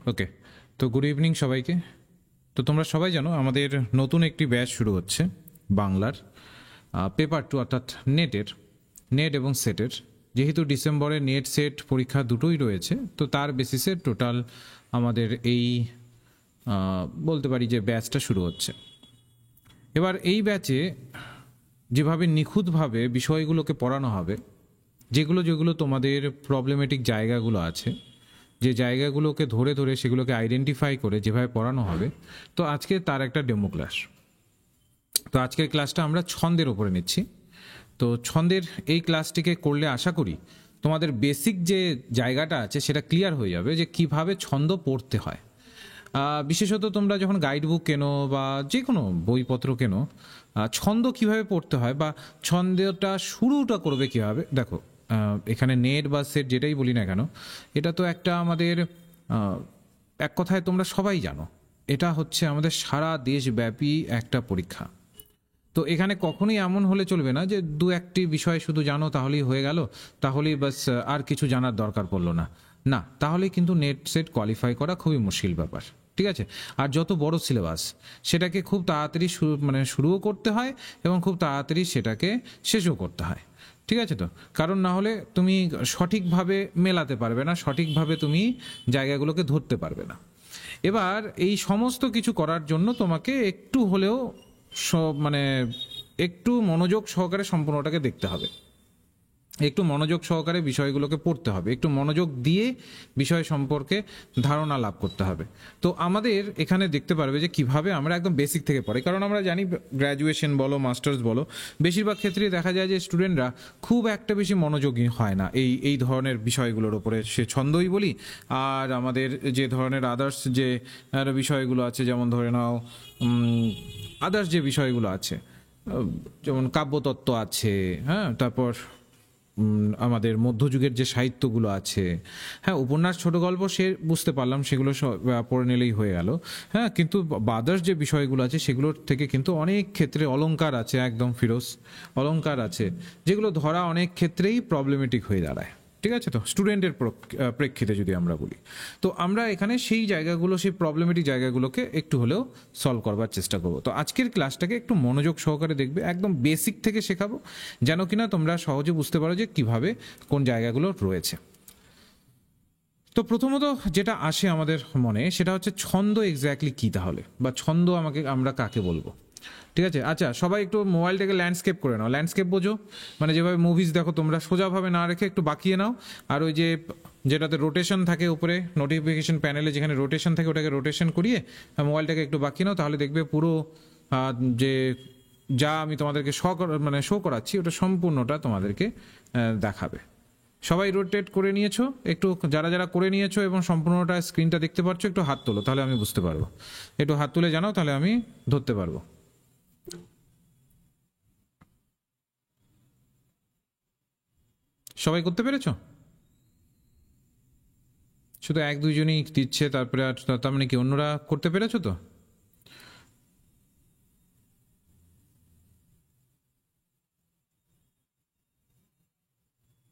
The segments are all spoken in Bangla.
ওকে, তো গুড ইভিনিং সবাইকে। তো তোমরা সবাই জানো আমাদের নতুন একটি ব্যাচ শুরু হচ্ছে বাংলার পেপার 2 অর্থাৎ নেট এবং সেটের। যেহেতু ডিসেম্বরে নেট সেট পরীক্ষা দুটোই রয়েছে, তো তার বেসিসে টোটাল আমাদের এই বলতে পারি যে ব্যাচটা শুরু হচ্ছে। এবার এই ব্যাচে যেভাবে নিখুঁতভাবে বিষয়গুলোকে পড়ানো হবে, যেগুলো তোমাদের প্রবলেমেটিক জায়গাগুলো আছে, যে জায়গাগুলোকে ধরে ধরে সেগুলোকে আইডেন্টিফাই করে যেভাবে পড়ানো হবে, তো আজকে তার একটা ডেমো ক্লাস। তো আজকের ক্লাসটা আমরা ছন্দের ওপরে নিচ্ছি। তো ছন্দের এই ক্লাসটিকে করলে আশা করি তোমাদের বেসিক যে জায়গাটা আছে সেটা ক্লিয়ার হয়ে যাবে যে কিভাবে ছন্দ পড়তে হয়। বিশেষত তোমরা যখন গাইড বুক কেনো বা যে কোনো বইপত্র কেনো, ছন্দ কিভাবে পড়তে হয় বা ছন্দটা শুরুটা করবে কিভাবে। দেখো, এখানে নেট বা সেট যেটাই বলি না কেন, এটা তো একটা আমাদের এক কথায় তোমরা সবাই জানো, এটা হচ্ছে আমাদের সারা দেশব্যাপী একটা পরীক্ষা। তো এখানে কখনোই এমন হলে চলবে না যে দু একটি বিষয় শুধু জানো তাহলেই হয়ে গেল, তাহলেই বাস আর কিছু জানার দরকার পড়লো না। না, তাহলে কিন্তু নেট সেট কোয়ালিফাই করা খুবই মুশকিল ব্যাপার, ঠিক আছে। আর যত বড় সিলেবাস সেটাকে খুব তাড়াতাড়ি শুরুও করতে হয় এবং খুব তাড়াতাড়ি সেটাকে শেষও করতে হয়, ঠিক আছে। তো কারণ না হলে তুমি সঠিকভাবে মেলাতে পারবে না, সঠিকভাবে তুমি জায়গাগুলোকে ধরতে পারবে না। এবার এই সমস্ত কিছু করার জন্য তোমাকে একটু হলেও একটু মনোযোগ সহকারে সম্পূর্ণটাকে দেখতে হবে, একটু মনোযোগ সহকারে বিষয়গুলোকে পড়তে হবে, একটু মনোযোগ দিয়ে বিষয় সম্পর্কে ধারণা লাভ করতে হবে। তো আমাদের এখানে দেখতে পারবে যে কিভাবে আমরা একদম বেসিক থেকে পড়ি, কারণ আমরা জানি গ্র্যাজুয়েশন বলো মাস্টার্স বলো, বেশিরভাগ ক্ষেত্রেই দেখা যায় যে স্টুডেন্টরা খুব একটা বেশি মনোযোগী হয় না এই ধরনের বিষয়গুলোর ওপরে। সে ছন্দই বলি আর আমাদের যে ধরনের আদার্স যে বিষয়গুলো আছে, যেমন ধরে নাও আদার্স যে বিষয়গুলো আছে, যেমন কাব্যতত্ত্ব আছে, হ্যাঁ, তারপর আমাদের মধ্যযুগের যে সাহিত্যগুলো আছে, হ্যাঁ, উপন্যাস ছোট গল্প সে বুঝতে পারলাম, সেগুলো পড়ে নিলেই হয়ে গেল, হ্যাঁ। কিন্তু আদার্স যে বিষয়গুলো আছে সেগুলোর থেকে কিন্তু অনেক ক্ষেত্রে অলংকার আছে, একদম ফিরোজ অলংকার আছে, যেগুলো ধরা অনেক ক্ষেত্রেই প্রবলেমেটিক হয়ে দাঁড়ায়, ঠিক আছে। তো স্টুডেন্টের প্রেক্ষিতে যদি আমরা বলি, তো আমরা এখানে সেই জায়গাগুলো, সেই প্রবলেমেটিক জায়গাগুলোকে একটু হলেও সলভ করবার চেষ্টা করবো। তো আজকের ক্লাসটাকে একটু মনোযোগ সহকারে দেখবে, একদম বেসিক থেকে শেখাবো, যেন কিনা তোমরা সহজে বুঝতে পারো যে কিভাবে কোন জায়গাগুলো রয়েছে। তো প্রথমত যেটা আসে আমাদের মনে সেটা হচ্ছে ছন্দ এক্স্যাক্টলি কী তাহলে, বা ছন্দ আমরা কাকে বলবো, ঠিক আছে। আচ্ছা, সবাই একটু মোবাইলটাকে ল্যান্ডস্কেপ করে নাও। ল্যান্ডস্কেপ বোঝো মানে যেভাবে মুভিজ দেখো তোমরা, সোজাভাবে না রেখে একটু বাঁকিয়ে নাও, আর ওই যেটাতে রোটেশন থাকে উপরে নোটিফিকেশন প্যানেলে, যেখানে রোটেশন থাকে ওটাকে রোটেশন করিয়ে মোবাইলটাকে একটু বাঁকিয়ে নাও, তাহলে দেখবে পুরো যে যা আমি তোমাদেরকে শো করাচ্ছি ওটা সম্পূর্ণটা তোমাদেরকে দেখাবে। সবাই রোটেট করে নিয়েছো? একটু যারা যারা করে নিয়েছো এবং সম্পূর্ণটা স্ক্রিনটা দেখতে পাচ্ছ, একটু হাত তোলো, তাহলে আমি বুঝতে পারবো। একটু হাত তুলে জানাও, তাহলে আমি ধরতে পারবো। সবাই করতে পেরেছো? শুধু এক দুইজনই দিচ্ছে, তারপরে আর তার মানে কি অন্যরা করতে পেরেছো? তো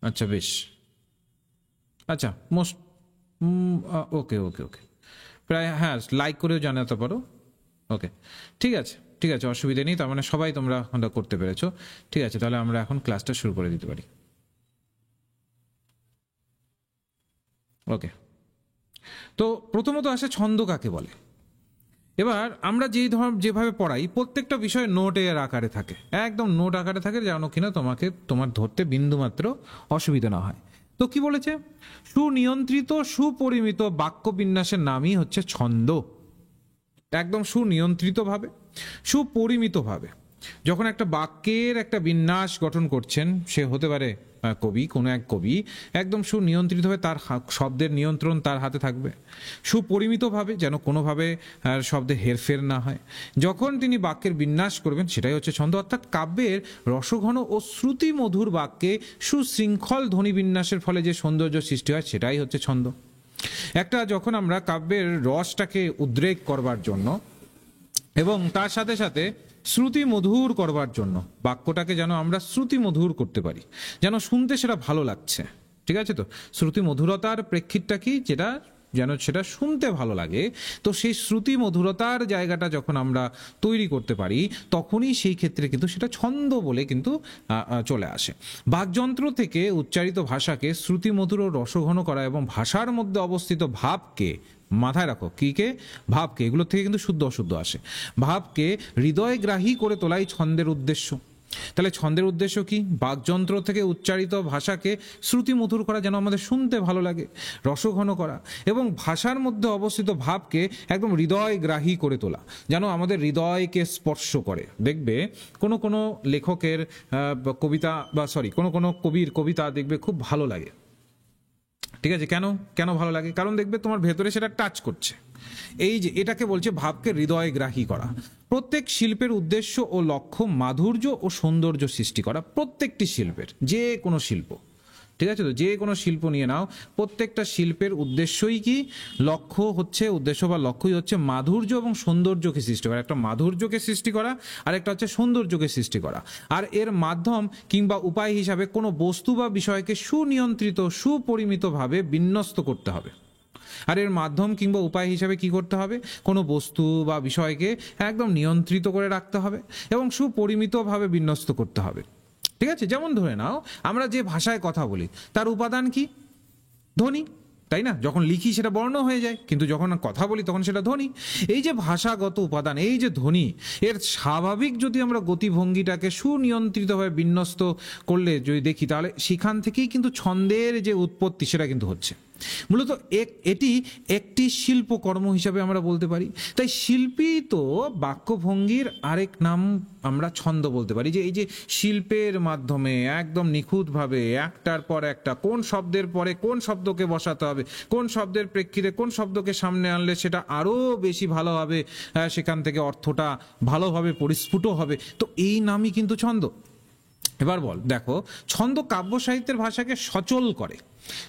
আচ্ছা, বেশ। আচ্ছা, মোস্ট ওকে ওকে ওকে, প্রায় হ্যাঁ, লাইক করেও জানাতে পারো। ওকে, ঠিক আছে ঠিক আছে, অসুবিধা নেই। তার মানে সবাই তোমরা করতে পেরেছো, ঠিক আছে। তাহলে আমরা এখন ক্লাসটা শুরু করে দিতে পারি। ওকে, তো প্রথমত আসে ছন্দ কাকে বলে। এবার আমরা যেভাবে পড়াই, প্রত্যেকটা বিষয় নোটের আকারে থাকে, একদম নোট আকারে থাকে, যেন কিনা তোমার ধরতে বিন্দুমাত্র অসুবিধা না হয়। তো কি বলেছে? সুনিয়ন্ত্রিত সুপরিমিত বাক্য বিন্যাসের নামই হচ্ছে ছন্দ। একদম সুনিয়ন্ত্রিতভাবে, সুপরিমিতভাবে যখন একটা বাক্যের একটা বিন্যাস গঠন করছেন, সে হতে পারে কবি, কোনো এক কবি, একদম সুনিয়ন্ত্রিতভাবে তার শব্দের নিয়ন্ত্রণ তার হাতে থাকবে, সুপরিমিতভাবে যেন কোনোভাবে শব্দের হেরফের না হয়। যখন তিনি বাক্যের বিন্যাস করবেন, সেটাই হচ্ছে ছন্দ। অর্থাৎ কাব্যের রসঘন ও শ্রুতি মধুর বাক্যে সুশৃঙ্খল ধ্বনি বিন্যাসের ফলে যে সৌন্দর্য সৃষ্টি হয়, সেটাই হচ্ছে ছন্দ। যখন আমরা কাব্যের রসটাকে উদ্রেক করবার জন্য এবং তার সাথে সাথে শ্রুতি মধুর করবার জন্য, বাক্যটাকে যেন আমরা শ্রুতি মধুর করতে পারি, যেন শুনতে সেটা ভালো লাগছে, ঠিক আছে। তো শ্রুতি মধুরতার প্রেক্ষিতটা কি, যেটা যেন সেটা শুনতে ভালো লাগে। তো সেই শ্রুতি মধুরতার জায়গাটা যখন আমরা তৈরি করতে পারি, তখনই সেই ক্ষেত্রে কিন্তু সেটা ছন্দ বলে কিন্তু চলে আসে। বাকযন্ত্র থেকে উচ্চারিত ভাষাকে শ্রুতি মধুর ও রসঘন করা এবং ভাষার মধ্যে অবস্থিত ভাবকে, মাথায় রাখো কি কে, ভাবকে, এগুলো থেকে কিন্তু শুদ্ধ অশুদ্ধ আসে, ভাবকে হৃদয়গ্রাহী করে তোলাই ছন্দের উদ্দেশ্য। তাহলে ছন্দের উদ্দেশ্য কি? বাকযন্ত্র থেকে উচ্চারিত ভাষাকে শ্রুতি মধুর করা, যেন আমাদের শুনতে ভালো লাগে, রসঘন করা, এবং ভাষার মধ্যে অবস্থিত ভাবকে একদম হৃদয়গ্রাহী করে তোলা, যেন আমাদের হৃদয়কে স্পর্শ করে। দেখবে কোনো কোনো লেখকের কবিতা বা কোনো কোনো কবির কবিতা দেখবে খুব ভালো লাগে, ঠিক আছে? কেন কেন ভালো লাগে? কারণ দেখবে তোমার ভেতরে সেটা টাচ করছে। এই যে এটাকে বলছে ভাবকে হৃদয়গ্রাহী করা। প্রত্যেক শিল্পের উদ্দেশ্য ও লক্ষ্য মাধুর্য ও সৌন্দর্য সৃষ্টি করা। প্রত্যেকটি শিল্পের, যে কোনো শিল্প, ঠিক আছে তো, যে কোনো শিল্প নিয়ে নাও, প্রত্যেকটা শিল্পের উদ্দেশ্যই কি, লক্ষ্য হচ্ছে, উদ্দেশ্য বা লক্ষ্যই হচ্ছে মাধুর্য এবং সৌন্দর্যকে সৃষ্টি করা। একটা মাধুর্যকে সৃষ্টি করা আর একটা হচ্ছে সৌন্দর্যকে সৃষ্টি করা। আর এর মাধ্যম কিংবা উপায় হিসাবে কোনো বস্তু বা বিষয়কে সুনিয়ন্ত্রিত সুপরিমিতভাবে বিন্যস্ত করতে হবে। আর এর মাধ্যম কিংবা উপায় হিসাবে কি করতে হবে? কোনো বস্তু বা বিষয়কে একদম নিয়ন্ত্রিত করে রাখতে হবে এবং সুপরিমিতভাবে বিন্যস্ত করতে হবে, ঠিক আছে? যেমন ধরে নাও, আমরা যে ভাষায় কথা বলি তার উপাদান কি? ধ্বনি, তাই না? যখন লিখি সেটা বর্ণ হয়ে যায়, কিন্তু যখন কথা বলি তখন সেটা ধ্বনি। এই যে ভাষাগত উপাদান, এই যে ধ্বনি, এর স্বাভাবিক যদি আমরা গতিভঙ্গিটাকে সুনিয়ন্ত্রিতভাবে বিন্যস্ত করলে যদি দেখি, তাহলে সেখান থেকেই কিন্তু ছন্দের যে উৎপত্তি সেটা কিন্তু হচ্ছে। মূলত এটি একটি শিল্পকর্ম হিসাবে আমরা বলতে পারি। তাই শিল্পী তো বাক্যভঙ্গির আরেক নাম আমরা ছন্দ বলতে পারি। যে এই যে শিল্পের মাধ্যমে একদম নিখুঁতভাবে একটার পর একটা কোন শব্দের পরে কোন শব্দকে বসাতে হবে, কোন শব্দের প্রেক্ষিতে কোন শব্দকে সামনে আনলে সেটা আরও বেশি ভালো হবে, সেখান থেকে অর্থটা ভালোভাবে পরিস্ফুট হবে, তো এই নামই কিন্তু ছন্দ। এবার বল, দেখো, ছন্দ কাব্য সাহিত্যের ভাষাকে সচল করে।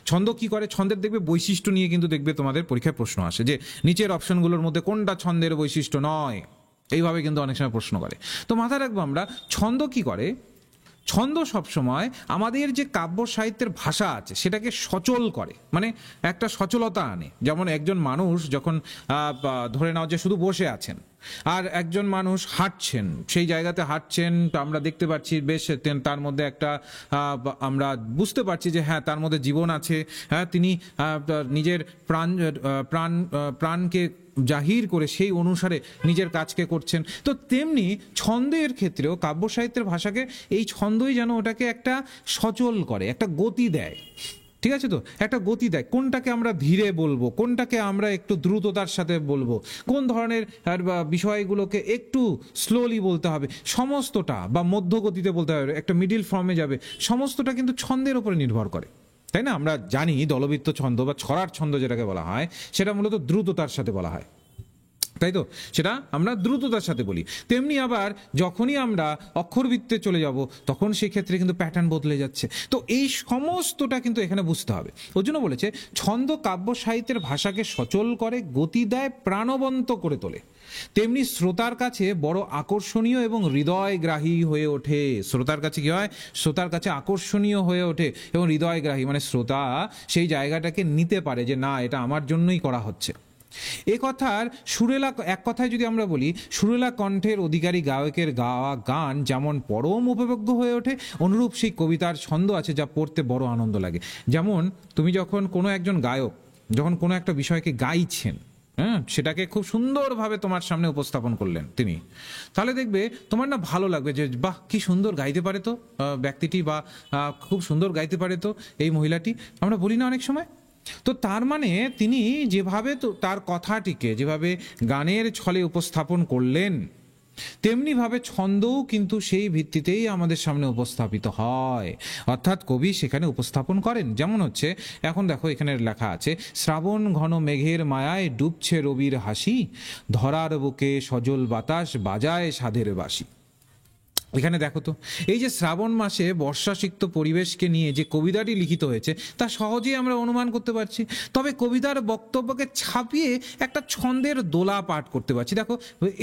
ছন্দ কি করে? ছন্দের দেখবে বৈশিষ্ট্য নিয়ে কিন্তু দেখবে তোমাদের পরীক্ষায় প্রশ্ন আসে, যে নিচের অপশনগুলোর মধ্যে কোনটা ছন্দের বৈশিষ্ট্য নয়, এইভাবে কিন্তু অনেক সময় প্রশ্ন করে। তো মাথায় রাখবো আমরা, ছন্দ কি করে? ছন্দ সবসময় আমাদের যে কাব্য সাহিত্যের ভাষা আছে সেটাকে সচল করে, মানে একটা সচলতা আনে। যেমন একজন মানুষ যখন ধরে নাও যে শুধু বসে আছেন, আর একজন মানুষ হাঁটছেন, সেই জায়গাতে হাঁটছেন, আমরা দেখতে পাচ্ছি বেশ তার মধ্যে একটা আমরা বুঝতে পারছি যে হ্যাঁ তার মধ্যে জীবন আছে, হ্যাঁ তিনি নিজের প্রাণকে জাহির করে সেই অনুসারে নিজের কাজকে করছেন। তো তেমনি ছন্দের ক্ষেত্রেও কাব্য সাহিত্যের ভাষাকে এই ছন্দই যেন ওটাকে একটা সচল করে, একটা গতি দেয়, ঠিক আছে তো, একটা গতি দেয়। কোনটাকে আমরা ধীরে বলবো, কোনটাকে আমরা একটু দ্রুততার সাথে বলবো, কোন ধরনের বিষয়গুলোকে একটু স্লোলি বলতে হবে, সমস্তটা, বা মধ্যগতিতে বলতে হবে, একটা মিডিল ফর্মে যাবে, সমস্তটা কিন্তু ছন্দের উপরে নির্ভর করে, তাই না? আমরা জানি দলবৃত্ত ছন্দ বা ছড়ার ছন্দ যেটাকে বলা হয়, সেটা মূলত দ্রুততার সাথে বলা হয়, তাই তো, সেটা আমরা দ্রুততার সাথে বলি। তেমনি আবার যখনই আমরা অক্ষরবৃত্তে চলে যাব তখন সেই ক্ষেত্রে কিন্তু প্যাটার্ন বদলে যাচ্ছে। তো এই সমস্তটা কিন্তু এখানে বুঝতে হবে। ওর জন্য বলেছে ছন্দ কাব্য সাহিত্যের ভাষাকে সচল করে, গতি দেয়, প্রাণবন্ত করে তোলে, তেমনি শ্রোতার কাছে বড় আকর্ষণীয় এবং হৃদয়গ্রাহী হয়ে ওঠে। শ্রোতার কাছে কি হয়? শ্রোতার কাছে আকর্ষণীয় হয়ে ওঠে এবং হৃদয়গ্রাহী, মানে শ্রোতা সেই জায়গাটাকে নিতে পারে যে না, এটা আমার জন্যই করা হচ্ছে। এ কথার সুরেলা, এক কথায় যদি আমরা বলি, সুরেলা কণ্ঠের অধিকারী গায়কের গাওয়া গান যেমন পরম উপভোগ্য হয়ে ওঠে, অনুরূপ সেই কবিতার ছন্দ আছে যা পড়তে বড় আনন্দ লাগে। যেমন তুমি যখন কোনো একজন গায়ক যখন কোনো একটা বিষয়কে গাইছেন, হ্যাঁ, সেটাকে খুব সুন্দরভাবে তোমার সামনে উপস্থাপন করলেন তিনি, তাহলে দেখবে তোমার না ভালো লাগবে যে বাহ, কি সুন্দর গাইতে পারে তো ব্যক্তিটি, বা খুব সুন্দর গাইতে পারে তো এই মহিলাটি, আমরা বলি না অনেক সময়। তো তার মানে তিনি যেভাবে তো তার কথাটিকে যেভাবে গানের ছলে উপস্থাপন করলেন, তেমনিভাবে ছন্দও কিন্তু সেই ভিত্তিতেই আমাদের সামনে উপস্থাপিত হয়, অর্থাৎ কবি সেখানে উপস্থাপন করেন। যেমন হচ্ছে, এখন দেখো এখানে লেখা আছে, শ্রাবণ ঘন মেঘের মায়ায় ডুবছে রবির হাসি, ধরার বুকে সজল বাতাস বাজায় সাধের বাঁশি। এখানে দেখো তো, এই যে শ্রাবণ মাসে বর্ষাসিক্ত পরিবেশকে নিয়ে যে কবিতাটি লিখিত হয়েছে তা সহজেই আমরা অনুমান করতে পারছি। তবে কবিতার বক্তব্যকে ছাপিয়ে একটা ছন্দের দোলা পাঠ করতে পারছি। দেখো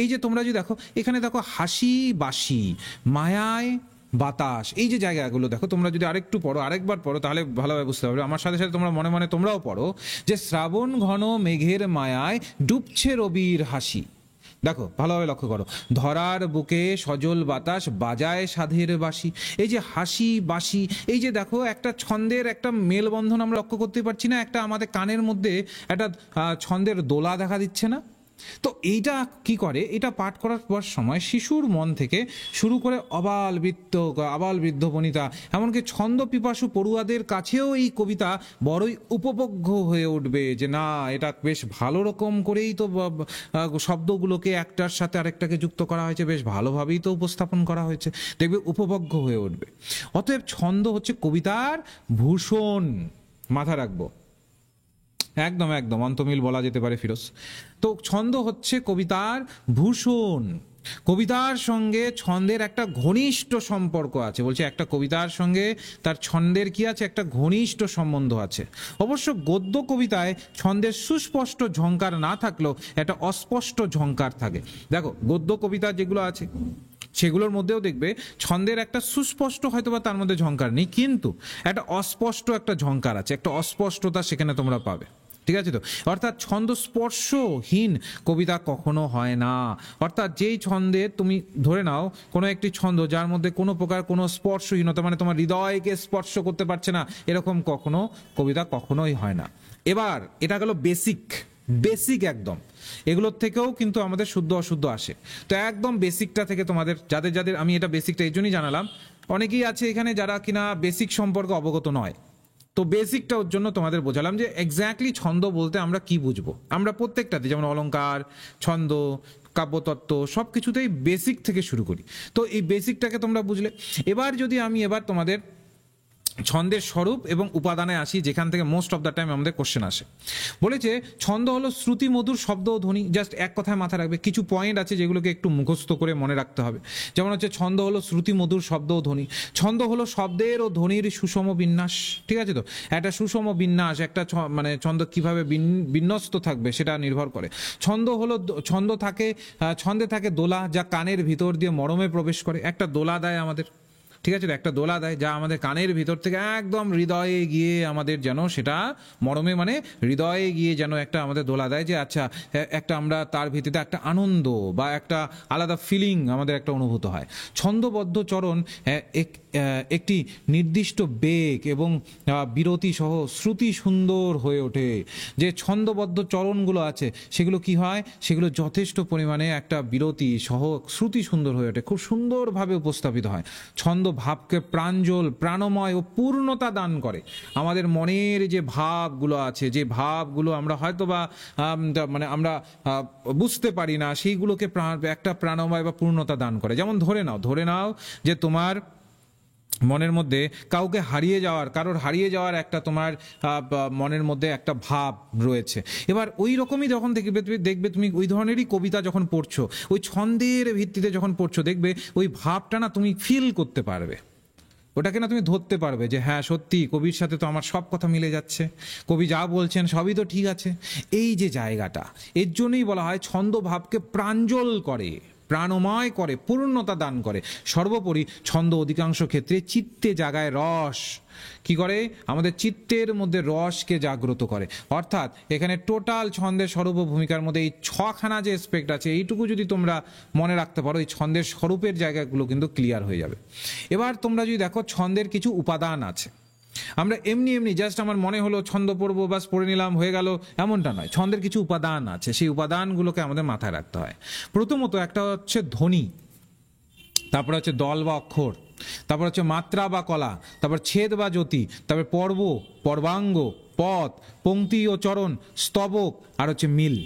এই যে তোমরা যদি দেখো, এখানে দেখো হাসি বাসি, মায়ায় বাতাস, এই যে জায়গাগুলো দেখো, তোমরা যদি আরেকটু পড়ো, আরেকবার পড়ো, তাহলে ভালোভাবে বুঝতে পারবে। আমার সাথে সাথে তোমরা মনে মনে তোমরাও পড়ো যে শ্রাবণ ঘন মেঘের মায়ায় ডুবছে রবির হাসি। দেখো ভালোভাবে লক্ষ্য করো, ধরার বুকে সজল বাতাস বাজায় সাধের বাঁশি। এই যে হাসি বাঁশি, এই যে দেখো একটা ছন্দের একটা মেলবন্ধন আমরা লক্ষ্য করতে পারছি না? একটা আমাদের কানের মধ্যে একটা ছন্দের দোলা দেখা দিচ্ছে না? তো এইটা কি করে, এটা পাঠ করার পর সময় শিশুর মন থেকে শুরু করে আবাল বৃদ্ধ বনিতা, এমনকি ছন্দ পিপাসু পড়ুয়াদের কাছেও এই কবিতা বড়ই উপভোগ্য হয়ে উঠবে। যে না, এটা বেশ ভালো রকম করেই তো শব্দগুলোকে একটার সাথে আরেকটাকে যুক্ত করা হয়েছে, বেশ ভালোভাবেই তো উপস্থাপন করা হয়েছে, দেখবে উপভোগ্য হয়ে উঠবে। অতএব ছন্দ হচ্ছে কবিতার ভূষণ, মাথা রাখবো। একদম একদম অন্তমিল বলা যেতে পারে ফিরোজ। তো ছন্দ হচ্ছে কবিতার ভূষণ। কবিতার সঙ্গে ছন্দের একটা ঘনিষ্ঠ সম্পর্ক আছে। বলছে একটা কবিতার সঙ্গে তার ছন্দের কি আছে, একটা ঘনিষ্ঠ সম্বন্ধ আছে। অবশ্য গদ্য কবিতায় ছন্দের সুস্পষ্ট ঝংকার না থাকলেও একটা অস্পষ্ট ঝংকার থাকে। দেখো গদ্য কবিতা যেগুলো আছে সেগুলোর মধ্যেও দেখবে ছন্দের একটা সুস্পষ্ট হয়তোবা তার মধ্যে ঝংকার নেই, কিন্তু একটা অস্পষ্ট একটা ঝংকার আছে, একটা অস্পষ্টতা সেখানে তোমরা পাবে। ঠিক আছে? তো অর্থাৎ ছন্দ স্পর্শহীন কবিতা কখনো হয় না। অর্থাৎ যেই ছন্দের তুমি ধরে নাও কোনো একটি ছন্দ যার মধ্যে কোনো প্রকার কোনো স্পর্শহীনতা, মানে তোমার হৃদয়কে স্পর্শ করতে পারছে না, এরকম কখনো কবিতা কখনোই হয় না। এবার এটা গেল বেসিক একদম। এগুলোর থেকেও কিন্তু আমাদের শুদ্ধ অশুদ্ধ আসে। তো একদম বেসিকটা থেকে তোমাদের যাদের আমি এটা বেসিকটা এই জন্যই জানালাম, অনেকেই আছে এখানে যারা কিনা বেসিক সম্পর্কে অবগত নয়। তো বেসিকটা ওর জন্য তোমাদের বোঝালাম যে এক্স্যাক্টলি ছন্দ বলতে আমরা কি বুঝবো। আমরা প্রত্যেকটাতে যেমন অলংকার, ছন্দ, কাব্যতত্ত্ব সব কিছুতেই বেসিক থেকে শুরু করি। তো এই বেসিকটাকে তোমরা বুঝলে। এবার যদি আমি তোমাদের ছন্দের স্বরূপ এবং উপাদানে আসি, যেখান থেকে মোস্ট অফ দ্য টাইম আমাদের কোশ্চেন আসে। বলেছে ছন্দ হলো শ্রুতি মধুর শব্দ ও ধ্বনি। জাস্ট এক কথায় মাথা রাখবে, কিছু পয়েন্ট আছে যেগুলোকে একটু মুখস্থ করে মনে রাখতে হবে। যেমন হচ্ছে ছন্দ হলো শ্রুতি মধুর শব্দ ও ধ্বনি। ছন্দ হলো শব্দের ও ধ্বনির সুষম বিন্যাস। ঠিক আছে? তো একটা সুষম বিন্যাস, একটা মানে ছন্দ কিভাবে বিন্যস্ত থাকবে সেটা নির্ভর করে। ছন্দে থাকে দোলা, যা কানের ভিতর দিয়ে মরমে প্রবেশ করে। একটা দোলা দেয় আমাদের, ঠিক আছে? একটা দোলা দেয় যা আমাদের কানের ভিতর থেকে একদম হৃদয়ে গিয়ে আমাদের যেন সেটা মরমে, মানে হৃদয়ে গিয়ে যেন একটা আমাদের দোলা দেয়, যে আচ্ছা একটা আমরা তার ভিত্তিতে একটা আনন্দ বা একটা আলাদা ফিলিং আমাদের একটা অনুভূত হয়। ছন্দবদ্ধ চরণ একটি নির্দিষ্ট বেগ এবং বিরতি সহ শ্রুতি সুন্দর হয়ে ওঠে। যে ছন্দবদ্ধ চরণগুলো আছে সেগুলো কি হয়, সেগুলো যথেষ্ট পরিমাণে একটা বিরতি সহ শ্রুতি সুন্দর হয়ে ওঠে, খুব সুন্দরভাবে উপস্থাপিত হয়। ছন্দ ভাবকে প্রাঞ্জল, প্রাণময় ও পূর্ণতা দান করে। আমাদের মনের যে ভাবগুলো আছে, যে ভাবগুলো আমরা হয়তো বা মানে আমরা বুঝতে পারি না, সেইগুলোকে একটা প্রাণময় বা পূর্ণতা দান করে। যেমন ধরে নাও যে তোমার মনের মধ্যে কারোর হারিয়ে যাওয়ার একটা তোমার মনের মধ্যে একটা ভাব রয়েছে। এবার ওই রকমই যখন দেখবে তুমি ওই ধরনেরই কবিতা যখন পড়ছো, ওই ছন্দের ভিত্তিতে যখন পড়ছো, দেখবে ওই ভাবটা না তুমি ফিল করতে পারবে, ওটাকে না তুমি ধরতে পারবে যে হ্যাঁ সত্যি কবির সাথে তো আমার সব কথা মিলে যাচ্ছে, কবি যা বলছেন সবই তো ঠিক আছে। এই যে জায়গাটা, এর জন্যই বলা হয় ছন্দ ভাবকে প্রাঞ্জল করে, প্রাণময় করে, পূর্ণতা দান করে। সর্বোপরি ছন্দ অধিকাংশ ক্ষেত্রে চিত্তে জাগায় রস। কি করে? আমাদের চিত্তের মধ্যে রসকে জাগ্রত করে। অর্থাৎ এখানে টোটাল ছন্দের স্বরূপ ভূমিকার মধ্যে এই ছখানা যে এসপেক্ট আছে, এইটুকু যদি তোমরা মনে রাখতে পারো, এই ছন্দের স্বরূপের জায়গাগুলো কিন্তু ক্লিয়ার হয়ে যাবে। এবার তোমরা যদি দেখো ছন্দের কিছু উপাদান আছে, আমরা এমনি জাস্ট আমার মনে হলো ছন্দ পড়বো, বাস পড়ে নিলাম, হয়ে গেল, এমনটা নয়। ছন্দের কিছু উপাদান আছে, সেই উপাদানগুলোকে আমাদের মাথায় রাখতে হয়। প্রথমত একটা হচ্ছে ধ্বনি, তারপর হচ্ছে দল বা অক্ষর, তারপর হচ্ছে মাত্রা বা কলা, তারপর ছেদ বা জ্যোতি, তারপর পর্ব, পর্বাঙ্গ, পদ, পংক্তি ও চরণ, স্তবক, আর হচ্ছে মিল।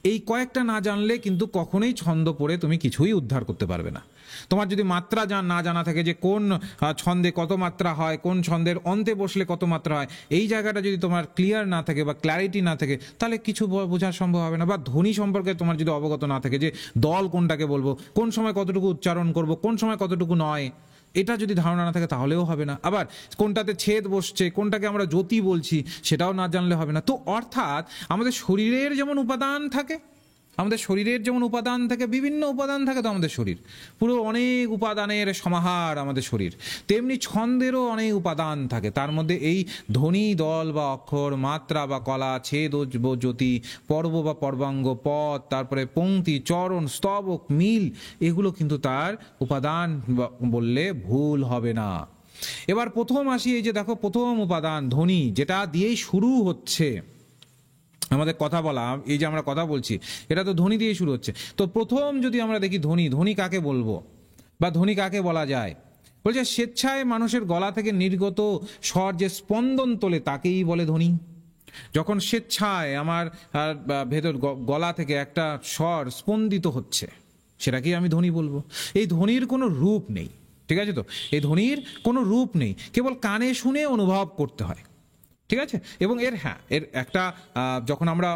এই কয়েকটা না জানলে কিন্তু কখনোই ছন্দ পড়ে তুমি কিছুই উদ্ধার করতে পারবে না। তোমার যদি মাত্রা না জানা থাকে, যে কোন ছন্দে কত মাত্রা হয়, কোন ছন্দের অন্তে বসলে কত মাত্রা হয়, এই জায়গাটা যদি তোমার ক্লিয়ার না থাকে বা ক্ল্যারিটি না থাকে, তাহলে কিছু বোঝা সম্ভব হবে না। বা ধ্বনি সম্পর্কে তোমার যদি অবগত না থাকে, যে দল কোনটাকে বলবো, কোন সময় কতটুকু উচ্চারণ করব, কোন সময় কতটুকু নয়, এটা যদি ধারণা না থাকে তাহলেও হবে না। আবার কোনটাতে ছেদ বসছে, কোনটাকে আমরা জ্যোতি বলছি, সেটাও না জানলে হবে না। তো অর্থাৎ আমাদের শরীরের যেমন উপাদান থাকে, আমাদের শরীরের যেমন উপাদান থাকে, বিভিন্ন উপাদান থাকে তো আমাদের শরীর, পুরো অনেক উপাদানের সমাহার আমাদের শরীর, তেমনি ছন্দেরও অনেক উপাদান থাকে। তার মধ্যে এই ধ্বনি, দল বা অক্ষর, মাত্রা বা কলা, ছেদ ও জ্যোতি, পর্ব বা পর্বাঙ্গ, পদ, তারপরে পংক্তি, চরণ, স্তবক, মিল, এগুলো কিন্তু তার উপাদান বললে ভুল হবে না। এবার প্রথম আসি, এই যে দেখো প্রথম উপাদান ধ্বনি, যেটা দিয়েই শুরু হচ্ছে আমাদের কথা বলা, এই যে আমরা কথা বলছি এটা তো ধ্বনি দিয়ে শুরু হচ্ছে। তো প্রথম যদি আমরা দেখি ধ্বনি, ধ্বনি কাকে বলবো বা ধ্বনি কাকে বলা যায়? বলছে স্বেচ্ছায় মানুষের গলা থেকে নির্গত স্বর যে স্পন্দন তোলে তাকেই বলে ধ্বনি। যখন স্বেচ্ছায় আমার ভেতর গলা থেকে একটা স্বর স্পন্দিত হচ্ছে, সেটাকেই আমি ধ্বনি বলবো। এই ধ্বনির কোনো রূপ নেই, ঠিক আছে? তো এই ধ্বনির কোনো রূপ নেই, কেবল কানে শুনে অনুভব করতে হয়, ঠিক আছে? এবং এর এর একটা যখন আমরা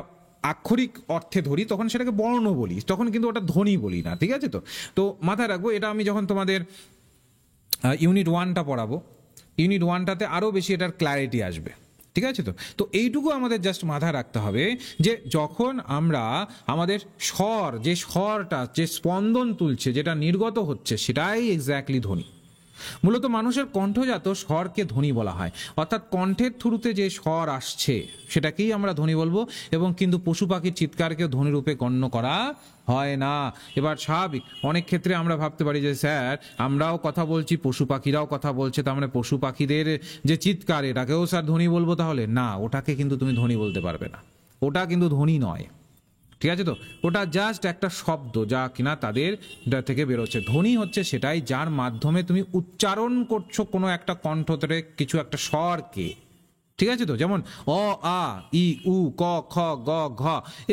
আক্ষরিক অর্থে ধরি তখন সেটাকে বর্ণ বলি, তখন কিন্তু ওটা ধ্বনি বলি না, ঠিক আছে? তো মাথায় রাখবো এটা। আমি যখন তোমাদের ইউনিট 1টা পড়াবো, ইউনিট 1টাতে আরও বেশি এটার ক্ল্যারিটি আসবে, ঠিক আছে? তো এইটুকু আমাদের জাস্ট মাথায় রাখতে হবে যে যখন আমরা আমাদের স্বর, যে স্বরটা যে স্পন্দন তুলছে, যেটা নির্গত হচ্ছে, সেটাই এক্স্যাক্টলি ধ্বনি। মূলত মানুষের কণ্ঠজাত স্বরকে ধ্বনি বলা হয়, অর্থাৎ কণ্ঠের থ্রুতে যে স্বর আসছে সেটাকেই আমরা ধ্বনি বলবো। এবং কিন্তু পশু পাখির চিৎকারকে ধ্বনিরূপে গণ্য করা হয় না। এবার স্বাভাবিক, অনেক ক্ষেত্রে আমরা ভাবতে পারি যে স্যার আমরাও কথা বলছি, পশু পাখিরাও কথা বলছে, তার মানে পশু পাখিদের যে চিৎকার এটাকেও স্যার ধ্বনি বলবো? তাহলে না, ওটাকে কিন্তু তুমি ধ্বনি বলতে পারবে না, ওটা কিন্তু ধ্বনি নয়, ঠিক আছে? তো ওটা জাস্ট একটা শব্দ যা কিনা তাদের থেকে বেরোচ্ছে। ধ্বনি হচ্ছে সেটাই যার মাধ্যমে তুমি উচ্চারণ করছো কোনো একটা কণ্ঠ থেকে কিছু একটা স্বরকে, ঠিক আছে? তো যেমন অ, আ, ই, উ, ক, খ, গ, ঘ,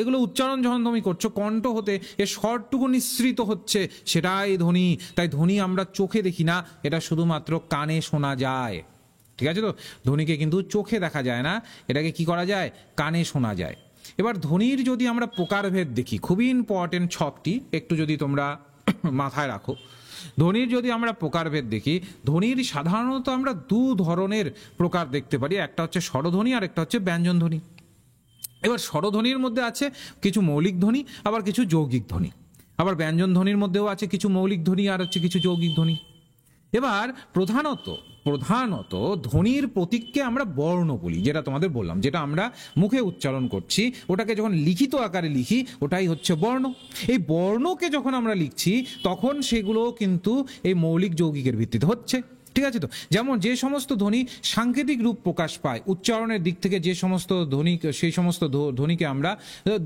এগুলো উচ্চারণ যখন তুমি করছো কণ্ঠ হতে, এ স্বরটুকু নিঃসৃত হচ্ছে, সেটাই ধ্বনি। তাই ধ্বনি আমরা চোখে দেখি না, এটা শুধুমাত্র কানে শোনা যায়, ঠিক আছে? তো ধ্বনিকে কিন্তু চোখে দেখা যায় না, এটাকে কি করা যায়? কানে শোনা যায়। এবার ধ্বনির যদি আমরা প্রকারভেদ দেখি, খুবই ইম্পর্টেন্ট 6টি, একটু যদি তোমরা মাথায় রাখো। ধ্বনির যদি আমরা প্রকারভেদ দেখি, ধ্বনির সাধারণত আমরা দু ধরনের প্রকার দেখতে পারি, একটা হচ্ছে স্বরধ্বনি আর একটা হচ্ছে ব্যঞ্জন ধ্বনি। এবার স্বরধ্বনির মধ্যে আছে কিছু মৌলিক ধ্বনি, আবার কিছু যৌগিক ধ্বনি। আবার ব্যঞ্জন ধ্বনির মধ্যেও আছে কিছু মৌলিক ধ্বনি আর হচ্ছে কিছু যৌগিক ধ্বনি। এবার প্রধানত ধ্বনির প্রতীককে আমরা বর্ণ বলি, যেটা তোমাদের বললাম, যেটা আমরা মুখে উচ্চারণ করছি ওটাকে যখন লিখিত আকারে লিখি ওটাই হচ্ছে বর্ণ। এই বর্ণকে যখন আমরা লিখছি তখন সেগুলো কিন্তু এই মৌলিক যৌগিকের ভিত্তিতে হচ্ছে, ঠিক আছে? তো যেমন যে সমস্ত ধ্বনি সাংকেতিক রূপ প্রকাশ পায় উচ্চারণের দিক থেকে, যে সমস্ত ধ্বনি, সেই সমস্ত ধ্বনিকে আমরা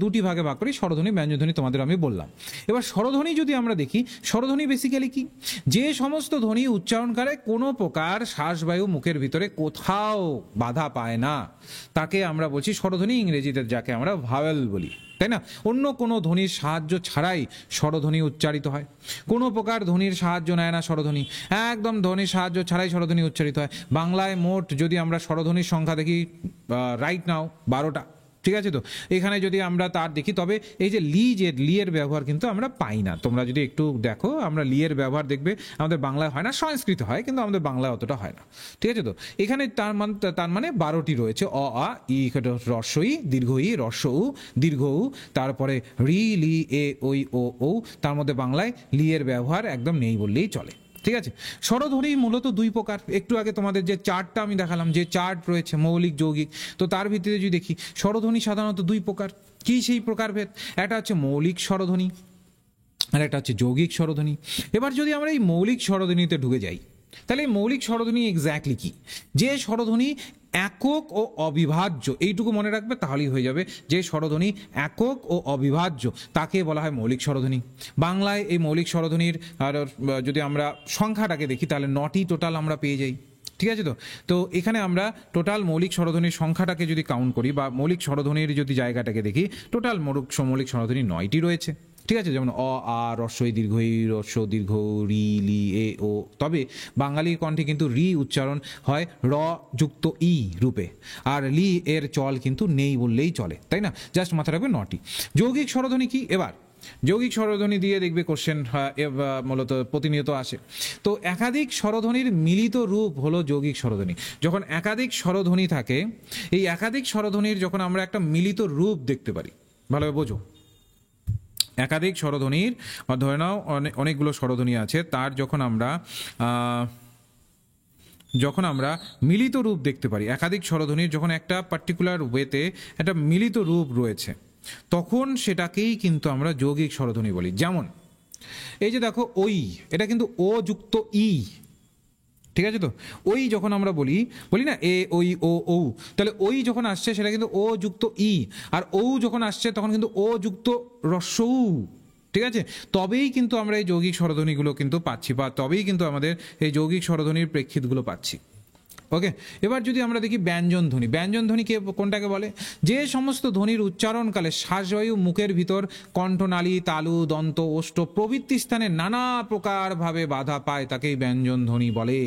দুটি ভাগে ভাগ করি, স্বরধ্বনি, ব্যঞ্জনধ্বনি, তোমাদের আমি বললাম। এবার স্বরধ্বনি যদি আমরা দেখি, স্বরধ্বনি বেসিক্যালি কি? যে সমস্ত ধ্বনি উচ্চারণকারে কোনো প্রকার শ্বাসবায়ু মুখের ভিতরে কোথাও বাধা পায় না, তাকে আমরা বলছি স্বরধ্বনি, ইংরেজিতে যাকে আমরা ভাওয়েল বলি, তাই না? অন্য কোনো ধ্বনির সাহায্য ছাড়াই স্বরধ্বনি উচ্চারিত হয়, কোনো প্রকার ধ্বনির সাহায্য নেয় না স্বরধ্বনি, একদম ধ্বনির সাহায্য ছাড়াই স্বরধ্বনি উচ্চারিত হয়। বাংলায় মোট যদি আমরা স্বরধ্বনির সংখ্যা দেখি রাইট নাও 12টা, ঠিক আছে? তো এখানে যদি আমরা তার দেখি, তবে এই যে লি এর ব্যবহার কিন্তু আমরা পাই না। তোমরা যদি একটু দেখো, আমরা লি এর ব্যবহার দেখবে আমাদের বাংলায় হয় না, সংস্কৃত হয়, কিন্তু আমাদের বাংলায় অতটা হয় না, ঠিক আছে? তো এখানে তার মানে 12টি রয়েছে। অ, আ, ই, হ্রস্ব ই, দীর্ঘ ই, হ্রস্ব উ, দীর্ঘ উ, তারপরে রি, লি, এ, ওই, ও, ও। তার মধ্যে বাংলায় লি এর ব্যবহার একদম নেই বললেই চলে, ঠিক আছে? স্বরধ্বনি মূলত দুই প্রকার। একটু আগে তোমাদের যে চার্টটা আমি দেখালাম, যে চার্ট রয়েছে মৌলিক যৌগিক, তো তার ভিত্তিতে যদি দেখি স্বরধ্বনি সাধারণত দুই প্রকার। কি সেই প্রকারভেদ? একটা হচ্ছে মৌলিক স্বরধ্বনি আর একটা হচ্ছে যৌগিক স্বরধ্বনি। এবার যদি আমরা এই মৌলিক স্বরধ্বনিতে ঢুকে যাই, তাহলে এই মৌলিক স্বরধ্বনি এক্স্যাক্টলি কি? যে স্বরধ্বনি একক ও অবিভাজ্য, এইটুকু মনে রাখবে তাহলেই হয়ে যাবে। যে স্বরধ্বনি একক ও অবিভাজ্য তাকে বলা হয় মৌলিক স্বরধ্বনি। বাংলায় এই মৌলিক স্বরধ্বনির আর যদি আমরা সংখ্যাটাকে দেখি তাহলে 9টি টোটাল আমরা পেয়ে যাই, ঠিক আছে? তো এখানে আমরা টোটাল মৌলিক স্বরধ্বনির সংখ্যাটাকে যদি কাউন্ট করি বা মৌলিক স্বরধ্বনির যদি জায়গাটাকে দেখি, টোটাল মৌলিক স্বরধ্বনি 9টি রয়েছে, ঠিক আছে? যেমন অ, আ, হ্রস্ব ই, দীর্ঘ ই, হ্রস্ব দীর্ঘ, রি, লি, এ, ও। তবে বাঙালির কণ্ঠে কিন্তু রি উচ্চারণ হয় র যুক্ত ই রূপে, আর লি এর চল কিন্তু নেই বললেই চলে, তাই না? জাস্ট মাথায় রাখবে 9টি। যৌগিক স্বরধ্বনি কি? এবার যৌগিক স্বরধ্বনি দিয়ে দেখবে কোশ্চেন মূলত প্রতিনিয়ত আসে। তো একাধিক স্বরধ্বনির মিলিত রূপ হলো যৌগিক স্বরধ্বনি। যখন একাধিক স্বরধ্বনি থাকে, এই একাধিক স্বরধ্বনির যখন আমরা একটা মিলিত রূপ দেখতে পারি, ভালোভাবে বোঝো, একাধিক স্বরধ্বনির, বা ধরে নাও অনেকগুলো স্বরধ্বনি আছে, তার যখন আমরা মিলিত রূপ দেখতে পারি, একাধিক স্বরধ্বনির যখন একটা পার্টিকুলার ওয়েতে একটা মিলিত রূপ রয়েছে, তখন সেটাকেই কিন্তু আমরা যৌগিক স্বরধ্বনি বলি। যেমন এই যে দেখো ওই, এটা কিন্তু ও যুক্ত ই, ঠিক আছে? তো ওই যখন আমরা বলি না এ ওই ও ও, তাহলে ওই যখন আসছে সেটা কিন্তু ও যুক্ত ই, আর ও যখন আসছে তখন কিন্তু ও যুক্ত রস্যৌ, ঠিক আছে? তবেই কিন্তু আমরা এই যৌগিক স্বরধ্বনিগুলো কিন্তু পাচ্ছি, বা তবেই কিন্তু আমাদের এই যৌগিক স্বরধ্বনির প্রেক্ষিতগুলো পাচ্ছি। ওকে, এবার যদি আমরা দেখি ব্যঞ্জন ধ্বনি। ব্যঞ্জন ধ্বনি কোনটাকে বলে? যে সমস্ত ধ্বনির উচ্চারণকালে শ্বাসবায়ু মুখের ভিতর কণ্ঠনালী, তালু, দন্ত, ওষ্ঠ প্রভৃতি স্থানে নানা প্রকারভাবে বাধা পায়, তাকেই ব্যঞ্জন ধ্বনি বলে।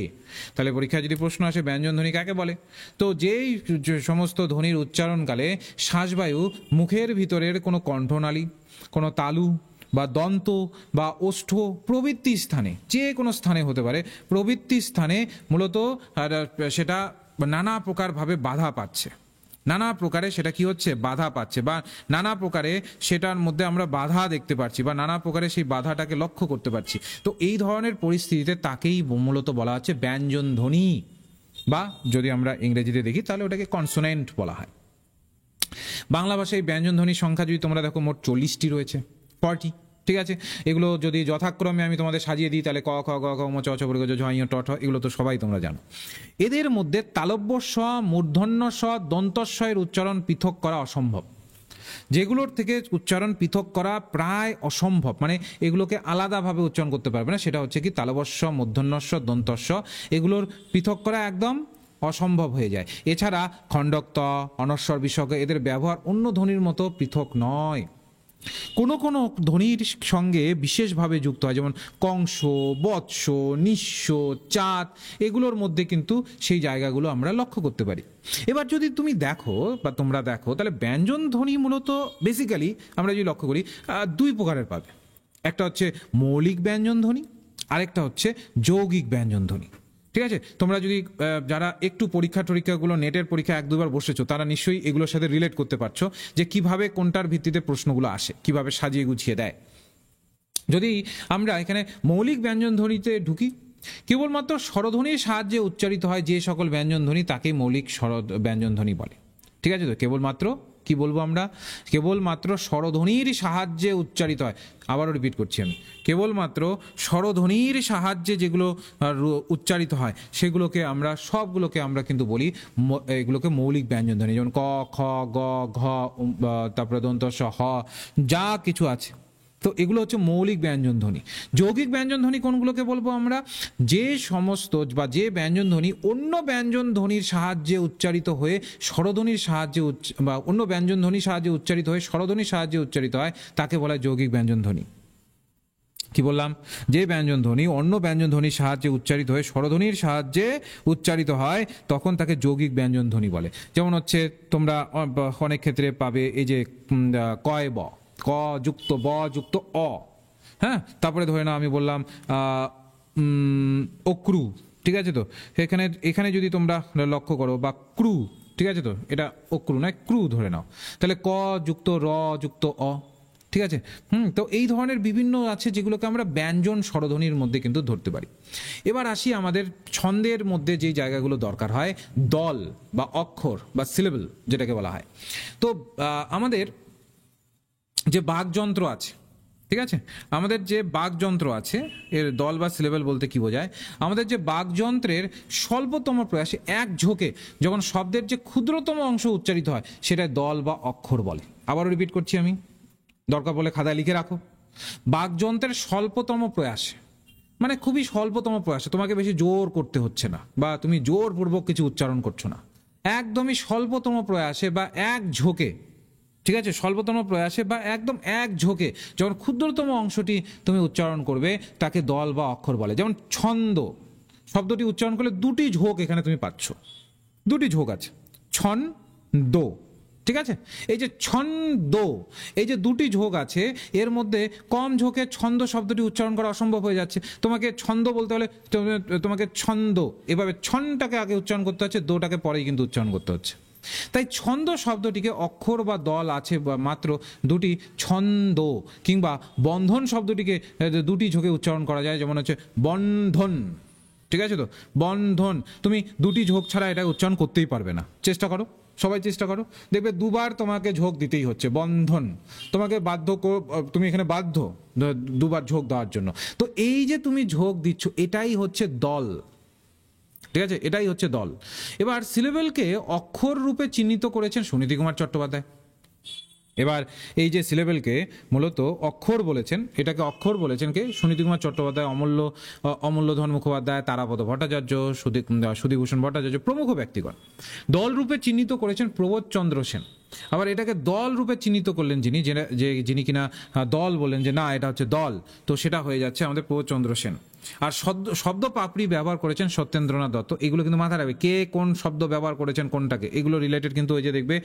তাহলে পরীক্ষায় যদি প্রশ্ন আসে ব্যঞ্জন ধ্বনি কাকে বলে, তো যেই সমস্ত ধ্বনির উচ্চারণকালে শ্বাসবায়ু মুখের ভিতরের কোনো কণ্ঠনালী, কোনো তালু বা দন্ত বা ওষ্ঠ প্রভৃতি স্থানে, যে কোনো স্থানে হতে পারে, প্রভৃতি স্থানে মূলত সেটা নানা প্রকারভাবে বাধা পাচ্ছে, নানা প্রকারে সেটা কি হচ্ছে, বাধা পাচ্ছে, বা নানা প্রকারে সেটার মধ্যে আমরা বাধা দেখতে পাচ্ছি, বা নানা প্রকারে সেই বাধাটাকে লক্ষ্য করতে পারছি। তো এই ধরনের পরিস্থিতিতে তাকেই মূলত বলা হচ্ছে ব্যঞ্জন ধ্বনি, বা যদি আমরা ইংরেজিতে দেখি তাহলে ওটাকে কনসোনেন্ট বলা হয়। বাংলা ভাষায় ব্যঞ্জন ধ্বনির সংখ্যা যদি তোমরা দেখো মোট 40টি রয়েছে, 40, ঠিক আছে? এগুলো যদি যথাক্রমে আমি তোমাদের সাজিয়ে দিই তাহলে ক, খ, গ, ঘ, ম, চ, ছ, বর্গ, জ, ঝ, ঞ, ট, ঠ, এগুলো তো সবাই তোমরা জানো। এদের মধ্যে তালব্য স, মূর্ধন্য স, দন্তস্বয়ের উচ্চারণ পৃথক করা অসম্ভব। যেগুলোর থেকে উচ্চারণ পৃথক করা প্রায় অসম্ভব, মানে এগুলোকে আলাদাভাবে উচ্চারণ করতে পারবে না, সেটা হচ্ছে কি তালবস্য, মূর্ধন্যস্ব, দন্তস্ব, এগুলোর পৃথক করা একদম অসম্ভব হয়ে যায়। এছাড়া খণ্ডক্ত, অনস্বর, বিসর্গ এদের ব্যবহার অন্য ধ্বনির মতো পৃথক নয়। কোনো কোনো ধ্বনির সঙ্গে বিশেষভাবে যুক্ত হয়, যেমন কংস, বৎস, নিঃস্ব, চাঁদ, এগুলোর মধ্যে কিন্তু সেই জায়গাগুলো আমরা লক্ষ্য করতে পারি। এবার যদি তুমি দেখো বা তোমরা দেখো, তাহলে ব্যঞ্জন ধ্বনি মূলত বেসিক্যালি আমরা যদি লক্ষ্য করি দুই প্রকারের পাবে। একটা হচ্ছে মৌলিক ব্যঞ্জন ধ্বনি, আরেকটা হচ্ছে যৌগিক ব্যঞ্জন ধ্বনি, ঠিক আছে? তোমরা যদি যারা একটু পরীক্ষাগুলো নেটের পরীক্ষা 1-2বার বসেছো, তারা নিশ্চয়ই এগুলোর সাথে রিলেট করতে পারছো যে কিভাবে কোনটার ভিত্তিতে প্রশ্নগুলো আসে, কিভাবে সাজিয়ে গুছিয়ে দেয়। যদি আমরা এখানে মৌলিক ব্যঞ্জন ধ্বনিতে ঢুকি, কেবলমাত্র স্বরধ্বনির সাহায্যে উচ্চারিত হয় যে সকল ব্যঞ্জন ধ্বনি, তাকেই মৌলিক ব্যঞ্জন ধ্বনি বলে, ঠিক আছে? তো কেবলমাত্র কি বলবো আমরা, কেবলমাত্র স্বরধ্বনির সাহায্যে উচ্চারিত হয়। আবারও রিপিট করছি আমি, কেবলমাত্র স্বরধ্বনির সাহায্যে যেগুলো উচ্চারিত হয় সেগুলোকে আমরা সবগুলোকে আমরা কিন্তু বলি এগুলোকে মৌলিক ব্যঞ্জন ধ্বনি। যেমন ক, খ, গ, ঘ, তারপরে দন্ত স, হ, যা কিছু আছে, তো এগুলো হচ্ছে মৌলিক ব্যঞ্জন ধ্বনি। যৌগিক ব্যঞ্জন ধ্বনি কোনগুলোকে বলবো আমরা? যে সমস্ত বা যে ব্যঞ্জন ধ্বনি অন্য ব্যঞ্জন ধ্বনির সাহায্যে উচ্চারিত হয়ে স্বরধ্বনির সাহায্যে বা অন্য ব্যঞ্জন ধ্বনির সাহায্যে উচ্চারিত হয়ে স্বরধ্বনির সাহায্যে উচ্চারিত হয়, তাকে বলা হয় যৌগিক ব্যঞ্জন ধ্বনি। কি বললাম? যে ব্যঞ্জন ধ্বনি অন্য ব্যঞ্জন ধ্বনির সাহায্যে উচ্চারিত হয়ে স্বরধ্বনির সাহায্যে উচ্চারিত হয়, তখন তাকে যৌগিক ব্যঞ্জন ধ্বনি বলে। যেমন হচ্ছে তোমরা অনেক ক্ষেত্রে পাবে এই যে কয় ব, ক যুক্ত ব যুক্ত অ, হ্যাঁ, তারপরে ধরে নাও আমি বললাম অক্রু, ঠিক আছে? তো এখানে যদি তোমরা লক্ষ্য করো, বা ক্রু, ঠিক আছে? তো এটা অক্রু নয়, ক্রু ধরে নাও, তাহলে ক যুক্ত র যুক্ত অ, ঠিক আছে? তো এই ধরনের বিভিন্ন আছে যেগুলোকে আমরা ব্যঞ্জন স্বরধ্বনির মধ্যে কিন্তু ধরতে পারি। এবার আসি আমাদের ছন্দের মধ্যে যে জায়গাগুলো দরকার হয়, দল বা অক্ষর বা সিলেবল যেটাকে বলা হয়। তো আমাদের যে বাকযন্ত্র আছে, ঠিক আছে, আমাদের যে বাকযন্ত্র আছে, এর দল বা সিলেবল বলতে কি বোঝায়? আমাদের যে বাকযন্ত্রের স্বল্পতম প্রয়াসে এক ঝোঁকে যখন শব্দের যে ক্ষুদ্রতম অংশ উচ্চারিত হয়, সেটা দল বা অক্ষর বলে। আবারও রিপিট করছি আমি, দরকার বলে খাতায় লিখে রাখো। বাকযন্ত্রের স্বল্পতম প্রয়াসে, মানে খুবই স্বল্পতম প্রয়াসে, তোমাকে বেশি জোর করতে হচ্ছে না, বা তুমি জোরপূর্বক কিছু উচ্চারণ করছো না, একদমই স্বল্পতম প্রয়াসে বা এক ঝোঁকে, ঠিক আছে, স্বল্পতম প্রয়াসে বা একদম এক ঝোঁকে যখন ক্ষুদ্রতম অংশটি তুমি উচ্চারণ করবে, তাকে দল বা অক্ষর বলে। যেমন ছন্দ শব্দটি উচ্চারণ করলে দুটি ঝোঁক এখানে তুমি পাচ্ছ, দুটি ঝোঁক আছে, ছন দো, ঠিক আছে? এই যে ছন্দ, এই যে দুটি ঝোঁক আছে, এর মধ্যে কম ঝোঁকে ছন্দ শব্দটি উচ্চারণ করা অসম্ভব হয়ে যাচ্ছে। তোমাকে ছন্দ বলতে হলে তোমাকে ছন্দ এভাবে ছনটাকে আগে উচ্চারণ করতে হচ্ছে, দোটাকে পরেই কিন্তু উচ্চারণ করতে হচ্ছে। তাই ছন্দ শব্দটিকে অক্ষর বা দল আছে বা মাত্র দুটি, ছন্দ কিংবা বন্ধন শব্দটিকে দুটি ঝোঁকে উচ্চারণ করা যায়, যেমন হচ্ছে বন্ধন। ঠিক আছে, তো বন্ধন তুমি দুটি ঝোঁক ছাড়া এটা উচ্চারণ করতেই পারবে না। চেষ্টা করো, সবাই চেষ্টা করো, দেখবে দুবার তোমাকে ঝোঁক দিতেই হচ্ছে। বন্ধন তোমাকে তুমি এখানে বাধ্য দুবার ঝোঁক দেওয়ার জন্য। তো এই যে তুমি ঝোঁক দিচ্ছ, এটাই হচ্ছে দল। ঠিক আছে, এটাই হচ্ছে দল। এবার সিলেবেলকে অক্ষর রূপে চিহ্নিত করেছেন সুনীতি কুমার চট্টোপাধ্যায়। এবার এই যে সিলেবেলকে মূলত অক্ষর বলেছেন, এটাকে অক্ষর বলেছেন কে? সুনীতি কুমার চট্টোপাধ্যায়, অমূল্যধন মুখোপাধ্যায়, তারাপদ ভট্টাচার্য, সুধীভূষণ ভট্টাচার্য প্রমুখ ব্যক্তিগণ। দল রূপে চিহ্নিত করেছেন প্রবোধচন্দ্র সেন। আবার এটাকে দল রূপে চিহ্নিত করলেন যিনি কিনা দল বললেন যে না এটা হচ্ছে দল, তো সেটা হয়ে যাচ্ছে আমাদের প্রবোধচন্দ্র সেন। আর শব্দ পাপড়ি ব্যবহার করেছেন সত্যেন্দ্রনাথ দত্ত। এগুলো কিন্তু মাথায় রাখবে, কে কোন শব্দ ব্যবহার করেছেন কোনটাকে, এগুলো রিলেটেড কিন্তু ওই যে দেখবে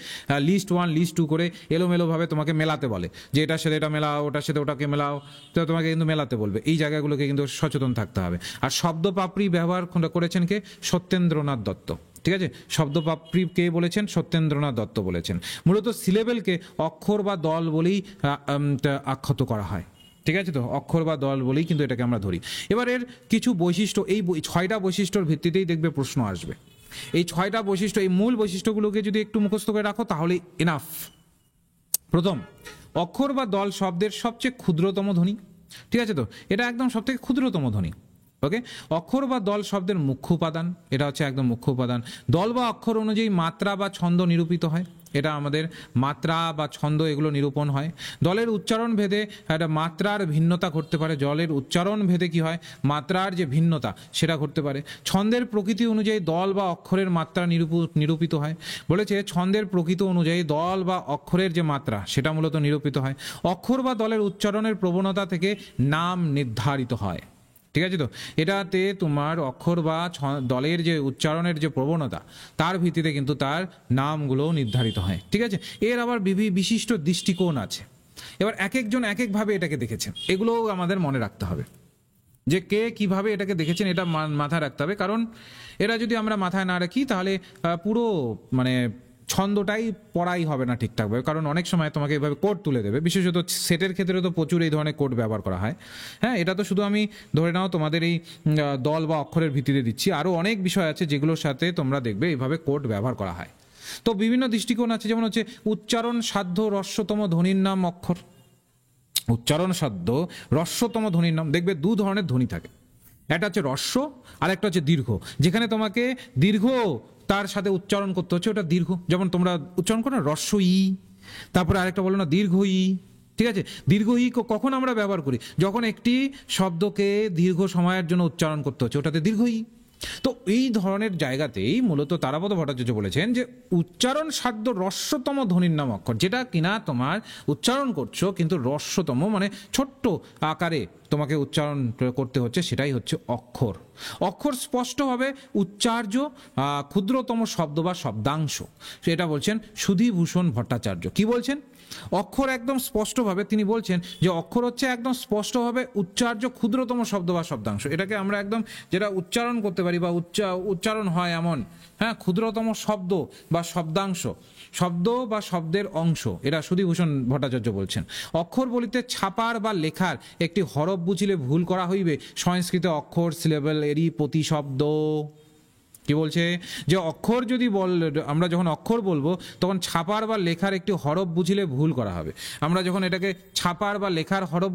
লিস্ট 1 লিস্ট 2 করে এলোমেলোভাবে তোমাকে মেলাতে বলে, যে এটার সাথে এটা মেলাও, ওটার সাথে ওটাকে মেলাও, তো তোমাকে কিন্তু মেলাতে বলবে। এই জায়গাগুলোকে কিন্তু সচেতন থাকতে হবে। আর শব্দ পাপড়ি ব্যবহার করেছেন কে? সত্যেন্দ্রনাথ দত্ত। ঠিক আছে, শব্দ পাপড়ি কে বলেছেন? সত্যেন্দ্রনাথ দত্ত বলেছেন। মূলত সিলেবেলকে অক্ষর বা দল বলেই আখ্যাত করা হয়। ঠিক আছে, তো অক্ষর বা দল বলেই কিন্তু এটাকে আমরা ধরি। এবার এর কিছু বৈশিষ্ট্য, এই 6টা বৈশিষ্ট্যর ভিত্তিতেই দেখবে প্রশ্ন আসবে। এই 6টা বৈশিষ্ট্য, এই মূল বৈশিষ্ট্যগুলোকে যদি একটু মুখস্থ করে রাখো তাহলে এনাফ। প্রথম, অক্ষর বা দল শব্দের সবচেয়ে ক্ষুদ্রতম ধ্বনি। ঠিক আছে, তো এটা একদম সব থেকে ক্ষুদ্রতম ধ্বনি। ওকে, অক্ষর বা দল শব্দের মুখ্য উপাদান, এটা হচ্ছে একদম মুখ্য উপাদান। দল বা অক্ষর অনুযায়ী মাত্রা বা ছন্দ নিরূপিত হয়, এটা আমাদের মাত্রা বা ছন্দ এগুলো নিরূপণ হয়। দলের উচ্চারণ ভেদে একটা মাত্রার ভিন্নতা ঘটতে পারে, জলের উচ্চারণ ভেদে কি হয়, মাত্রার যে ভিন্নতা সেটা ঘটতে পারে। ছন্দের প্রকৃতি অনুযায়ী দল বা অক্ষরের মাত্রা নিরূপিত হয়। বলেছে ছন্দের প্রকৃতি অনুযায়ী দল বা অক্ষরের যে মাত্রা সেটা মূলত নিরূপিত হয়। অক্ষর বা দলের উচ্চারণের প্রবণতা থেকে নাম নির্ধারিত হয়। ঠিক আছে, তো এটাতে তোমার অক্ষর বা দলের যে উচ্চারণের যে প্রবণতা তার ভিত্তিতে কিন্তু তার নামগুলো নির্ধারিত হয়। ঠিক আছে, এর আবার বিশিষ্ট দৃষ্টিকোণ আছে। এবার এক একজন এক একভাবে এটাকে দেখেছেন, এগুলোও আমাদের মনে রাখতে হবে যে কে কিভাবে এটাকে দেখেছেন, এটা মাথায় রাখতে হবে। কারণ এরা যদি আমরা মাথায় না রাখি তাহলে পুরো মানে ছন্দটাই পড়াই হবে না ঠিকঠাকভাবে। কারণ অনেক সময় তোমাকে এভাবে কোড তুলে দেবে, বিশেষত সেটের ক্ষেত্রে তো প্রচুর এই ধরনের কোড ব্যবহার করা হয়। হ্যাঁ, এটা তো শুধু আমি ধরে নাও তোমাদের এই দল বা অক্ষরের ভিত্তিতে দিচ্ছি, আরও অনেক বিষয় আছে যেগুলোর সাথে তোমরা দেখবে এইভাবে কোড ব্যবহার করা হয়। তো বিভিন্ন দৃষ্টিকোণ আছে, যেমন হচ্ছে উচ্চারণ সাধ্য হ্রস্বতম ধ্বনির নাম অক্ষর। উচ্চারণ সাধ্য হ্রস্বতম ধ্বনির নাম, দেখবে দু ধরনের ধ্বনি থাকে, একটা হচ্ছে হ্রস্ব আর একটা হচ্ছে দীর্ঘ। যেখানে তোমাকে দীর্ঘ তার সাথে উচ্চারণ করতে হচ্ছে ওটা দীর্ঘ, যেমন তোমরা উচ্চারণ করো না হ্রস্ব ই, তারপরে আরেকটা বলো না দীর্ঘ ই। ঠিক আছে, দীর্ঘ ই কখন আমরা ব্যবহার করি? যখন একটি শব্দকে দীর্ঘ সময়ের জন্য উচ্চারণ করতে হচ্ছে, ওটাতে দীর্ঘ ই। তো এই ধরনের জায়গাতেই মূলত তারাপদ ভট্টাচার্য বলেছেন যে উচ্চারণ সাধ্য হ্রস্বতম ধ্বনির নাম অক্ষর, যেটা কিনা তোমার উচ্চারণ করছো কিন্তু হ্রস্বতম মানে ছোট্ট আকারে তোমাকে উচ্চারণ করতে হচ্ছে, সেটাই হচ্ছে অক্ষর। অক্ষর স্পষ্টভাবে উচ্চার্য ক্ষুদ্রতম শব্দ বা শব্দাংশ, সেটা বলছেন সুধীভূষণ ভট্টাচার্য। কি বলছেন? অক্ষর একদম স্পষ্টভাবে তিনি বলছেন যে অক্ষর হচ্ছে একদম স্পষ্টভাবে উচ্চার্য ক্ষুদ্রতম শব্দ বা শব্দাংশ। এটাকে আমরা একদম যেটা উচ্চারণ করতে পারি বা উচ্চারণ হয় এমন, হ্যাঁ, ক্ষুদ্রতম শব্দ বা শব্দাংশ, শব্দ বা শব্দের অংশ, এটা সুধীভূষণ ভট্টাচার্য বলছেন। অক্ষর বলিতে ছাপার বা লেখার একটি হরফ বুঝিলে ভুল করা হইবে, সংস্কৃত অক্ষর সিলেবেল এরই প্রতিশব্দ। কি বলছে? যে অক্ষর যদি আমরা যখন অক্ষর বলবো তখন ছাপার বা লেখার একটি হরফ বুঝিলে ভুল করা হবে। আমরা যখন এটাকে ছাপার বা লেখার হরফ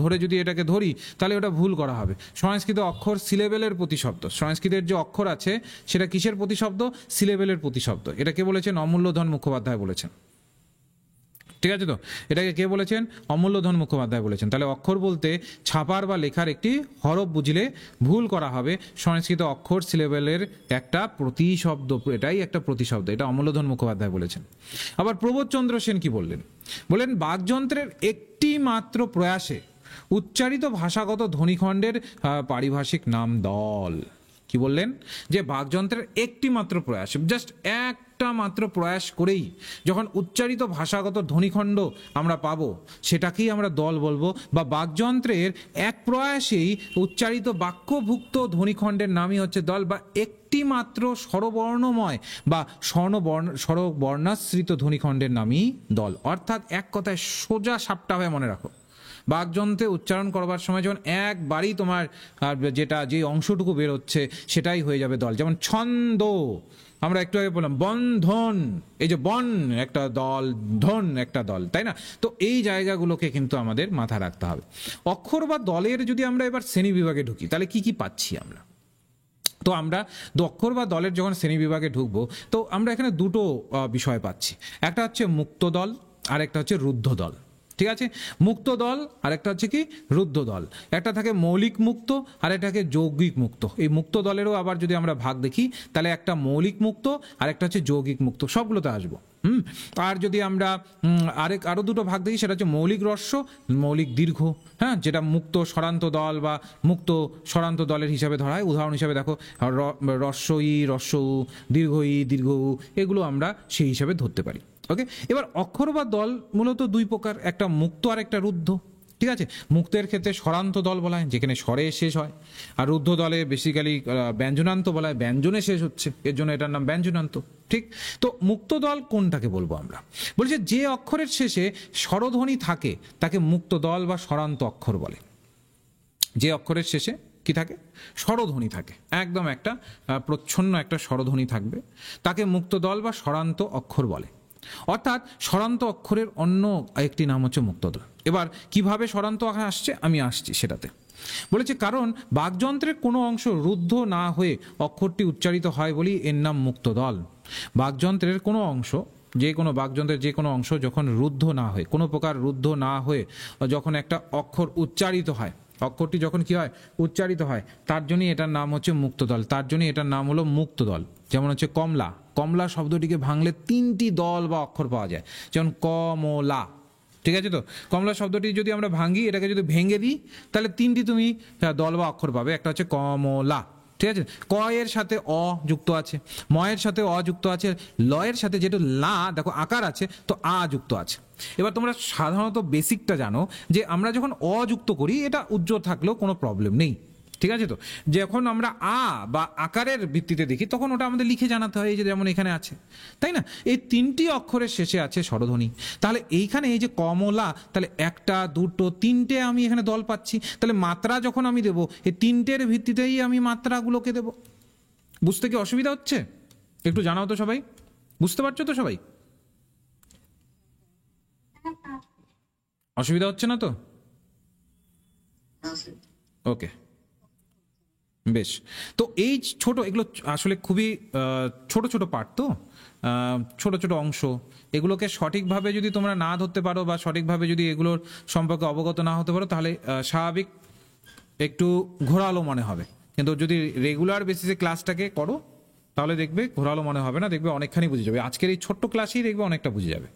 ধরে যদি এটাকে ধরি তাহলে ওটা ভুল করা হবে। সংস্কৃত অক্ষর সিলেবেলের প্রতিশব্দ, সংস্কৃতের যে অক্ষর আছে সেটা কিসের প্রতিশব্দ? সিলেবেলের প্রতিশব্দ। এটা কে বলেছেন? অমূল্যধন মুখোপাধ্যায় বলেছেন। ঠিক আছে, তো এটাকে কে বলেছেন? অমূল্যধন মুখোপাধ্যায় বলেছেন। তাহলে অক্ষর বলতে ছাপার বা লেখার একটি হরফ বুঝিলে ভুল করা হবে, সংস্কৃত অক্ষর সিলেবেলের একটা প্রতিশব্দ, এটাই একটা প্রতিশব্দ, এটা অমূল্যধন মুখোপাধ্যায় বলেছেন। আবার প্রবোধচন্দ্র সেন কি বললেন? বলেন বাকযন্ত্রের একটি মাত্র প্রয়াসে উচ্চারিত ভাষাগত ধ্বনিখণ্ডের পারিভাষিক নাম দল। কি বললেন? যে বাকযন্ত্রের একটি মাত্র প্রয়াস, জাস্ট একটা মাত্র প্রয়াস করেই যখন উচ্চারিত ভাষাগত ধ্বনিখণ্ড আমরা পাবো, সেটাকেই আমরা দল বলবো, বা বাকযন্ত্রের এক প্রয়াসেই উচ্চারিত বাক্যভুক্ত ধ্বনিখণ্ডের নামই হচ্ছে দল, বা একটি মাত্র স্বরবর্ণময় বা স্বরবর্ণাশ্রিত ধ্বনিখণ্ডের নামই দল। অর্থাৎ এক কথায় সোজা সাপটা হয়ে মনে রাখো, বাকযন্ত্রে উচ্চারণ করবার সময় যখন একবারই তোমার যে অংশটুকু বেরোচ্ছে সেটাই হয়ে যাবে দল। যেমন ছন্দ, আমরা একটু আগে বললাম বন্ধন, এই যে বন একটা দল, ধন একটা দল, তাই না? তো এই জায়গাগুলোকে কিন্তু আমাদের মাথায় রাখতে হবে। অক্ষর বা দলের যদি আমরা এবার শ্রেণী বিভাগে ঢুকি, তাহলে কি কি পাচ্ছি আমরা? তো আমরা অক্ষর বা দলের যখন শ্রেণী বিভাগে ঢুকবো, তো আমরা এখানে দুটো বিষয় পাচ্ছি। একটা হচ্ছে মুক্ত দল, আর একটা হচ্ছে রুদ্ধ দল। ঠিক আছে, মুক্ত দল আর একটা হচ্ছে কি রুদ্ধ দল। একটা থাকে মৌলিক মুক্ত আর একটা থাকে যৌগিক মুক্ত। এই মুক্ত দলেরও আবার যদি আমরা ভাগ দেখি, তাহলে একটা মৌলিক মুক্ত আর একটা হচ্ছে যৌগিক মুক্ত, সবগুলোতে আসবো। আর যদি আমরা আরো দুটো ভাগ দেখি, সেটা হচ্ছে মৌলিক হ্রস্ব, মৌলিক দীর্ঘ। হ্যাঁ, যেটা মুক্ত স্বরান্ত দল বা মুক্ত স্বরান্ত দলের হিসাবে ধরা হয়। উদাহরণ হিসাবে দেখো, হ্রস্ব ই, হ্রস্ব উ, দীর্ঘ ই, দীর্ঘ উ, এগুলো আমরা সেই হিসাবে ধরতে পারি। ওকে, এবার অক্ষর বা দল মূলত দুই প্রকার, একটা মুক্ত আর একটা রুদ্ধ। ঠিক আছে, মুক্তের ক্ষেত্রে স্বরান্ত দল বলা হয়, যেখানে স্বরে শেষ হয়। আর রুদ্ধ দলে বেসিক্যালি ব্যঞ্জনান্ত বলা হয়, ব্যঞ্জনে শেষ হচ্ছে, এর জন্য এটার নাম ব্যঞ্জনান্ত। ঠিক, তো মুক্ত দল কোনটাকে বলবো আমরা? বলছে যে অক্ষরের শেষে স্বরধ্বনি থাকে তাকে মুক্ত দল বা স্বরান্ত অক্ষর বলে। যে অক্ষরের শেষে কি থাকে? স্বরধ্বনি থাকে, একদম একটা প্রচ্ছন্ন একটা স্বরধ্বনি থাকবে, তাকে মুক্ত দল বা স্বরান্ত অক্ষর বলে। অর্থাৎ স্বরান্ত অক্ষরের অন্য একটি নাম হচ্ছে মুক্তদল। এবার কিভাবে স্বরান্ত আসছে আমি আসছি সেটাতে। বলেছে কারণ বাকযন্ত্রের কোনো অংশ রুদ্ধ না হয়ে অক্ষরটি উচ্চারিত হয় বলেই এর নাম মুক্তদল। বাকযন্ত্রের কোনো অংশ, যে কোনো বাকযন্ত্রের যে কোনো অংশ যখন রুদ্ধ না হয়ে, কোনো প্রকার রুদ্ধ না হয়ে যখন একটা অক্ষর উচ্চারিত হয়, অক্ষরটি যখন কি হয় উচ্চারিত হয়, তার জন্যই এটার নাম হচ্ছে মুক্তদল, তার জন্যই এটার নাম হলো মুক্তদল। যেমন হচ্ছে কমলা, কমলা শব্দটিকে ভাঙলে তিনটি দল বা অক্ষর পাওয়া যায়, যেমন কমলা। ঠিক আছে, তো কমলা শব্দটি যদি আমরা ভাঙি, এটাকে যদি ভেঙে দিই, তাহলে তিনটি তুমি দল বা অক্ষর পাবে। একটা হচ্ছে কমলা, ঠিক আছে, ক এর সাথে অ যুক্ত আছে, ময়ের সাথে অ যুক্ত আছে, লয়ের সাথে যেটা লা দেখো আকার আছে, তো আ যুক্ত আছে। এবার তোমরা সাধারণত বেসিকটা জানো যে আমরা যখন অ যুক্ত করি, এটা উজ্জ্বল থাকলেও কোনো প্রবলেম নেই। ঠিক আছে, তো যখন আমরা আ বা আকারের ভিত্তিতে দেখি, তখন ওটা আমাদের লিখে জানাতে হয়, এই যে যেমন এখানে আছে, তাই না? এই তিনটি অক্ষরের শেষে আছে স্বরধ্বনি। তাহলে এইখানে এই যে কমলা, তাহলে একটা, দুটো, তিনটে আমি এখানে দল পাচ্ছি। তাহলে মাত্রা যখন আমি দেবো, এই তিনটের ভিত্তিতেই আমি মাত্রাগুলোকে দেবো। বুঝতে কি অসুবিধা হচ্ছে? একটু জানাও তো সবাই, বুঝতে পারছো তো সবাই? অসুবিধা হচ্ছে না তো? ওকে, বেশ। তো এই ছোট, এগুলো আসলে খুবই ছোট ছোট পার্ট, তো ছোট ছোট অংশ, এগুলোকে সঠিকভাবে যদি তোমরা না ধরতে পারো বা সঠিকভাবে যদি এগুলোর সম্পর্কে অবগত না হতে পারো, তাহলে স্বাভাবিক একটু ঘোরালো মনে হবে। কিন্তু যদি রেগুলার বেসিসে ক্লাসটাকে করো, তাহলে দেখবে ঘোরালো মনে হবে না, দেখবে অনেকখানি বুঝে যাবে। আজকের এই ছোট্ট ক্লাসেই দেখবে অনেকটা বুঝে যাবে,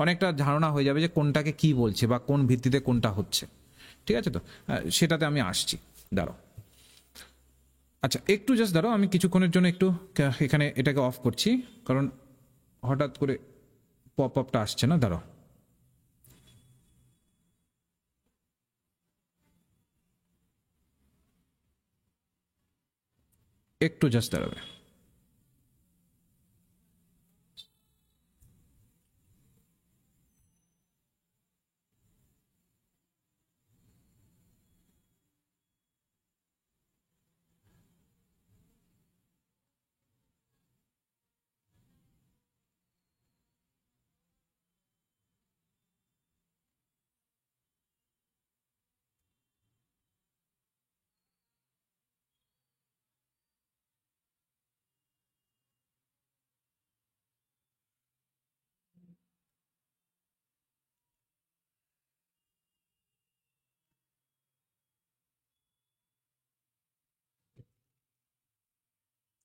অনেকটা ধারণা হয়ে যাবে যে কোনটাকে কি বলছে বা কোন ভিত্তিতে কোনটা হচ্ছে। ঠিক আছে, তো সেটাতে আমি আসছি, দাঁড়াও। আচ্ছা, একটু জাস্ট দাঁড়াও, আমি কিছুক্ষণের জন্য একটু এখানে এটাকে অফ করছি, কারণ হঠাৎ করে পপ আপটা আসছে না। দাঁড়াও, একটু জাস্ট দাঁড়াবে।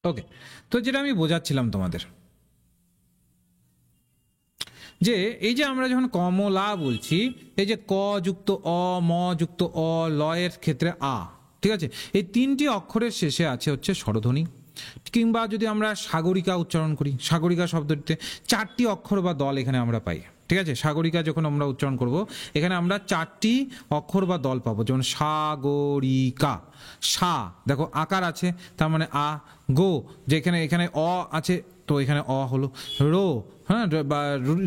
ওকে, তো যেটা আমি বোঝাচ্ছিলাম তোমাদের, যে এই যে আমরা যখন কমলা বলছি, এই যে ক যুক্ত অ, ম যুক্ত অ, লয়ের ক্ষেত্রে আ, ঠিক আছে, এই তিনটি অক্ষরের শেষে আছে হচ্ছে স্বরধ্বনি। কিংবা যদি আমরা সাগরিকা উচ্চারণ করি, সাগরিকা শব্দটিতে 4টি অক্ষর বা দল এখানে আমরা পাই। ঠিক আছে, সাগরিকা যখন আমরা উচ্চারণ করব এখানে আমরা 4টি অক্ষর বা দল পাবো, যেমন সাগরিকা। সা দেখো আকার আছে, তার মানে আ। গো, যেখানে এখানে অ আছে তো এখানে অ হলো। রো, হ্যাঁ, বা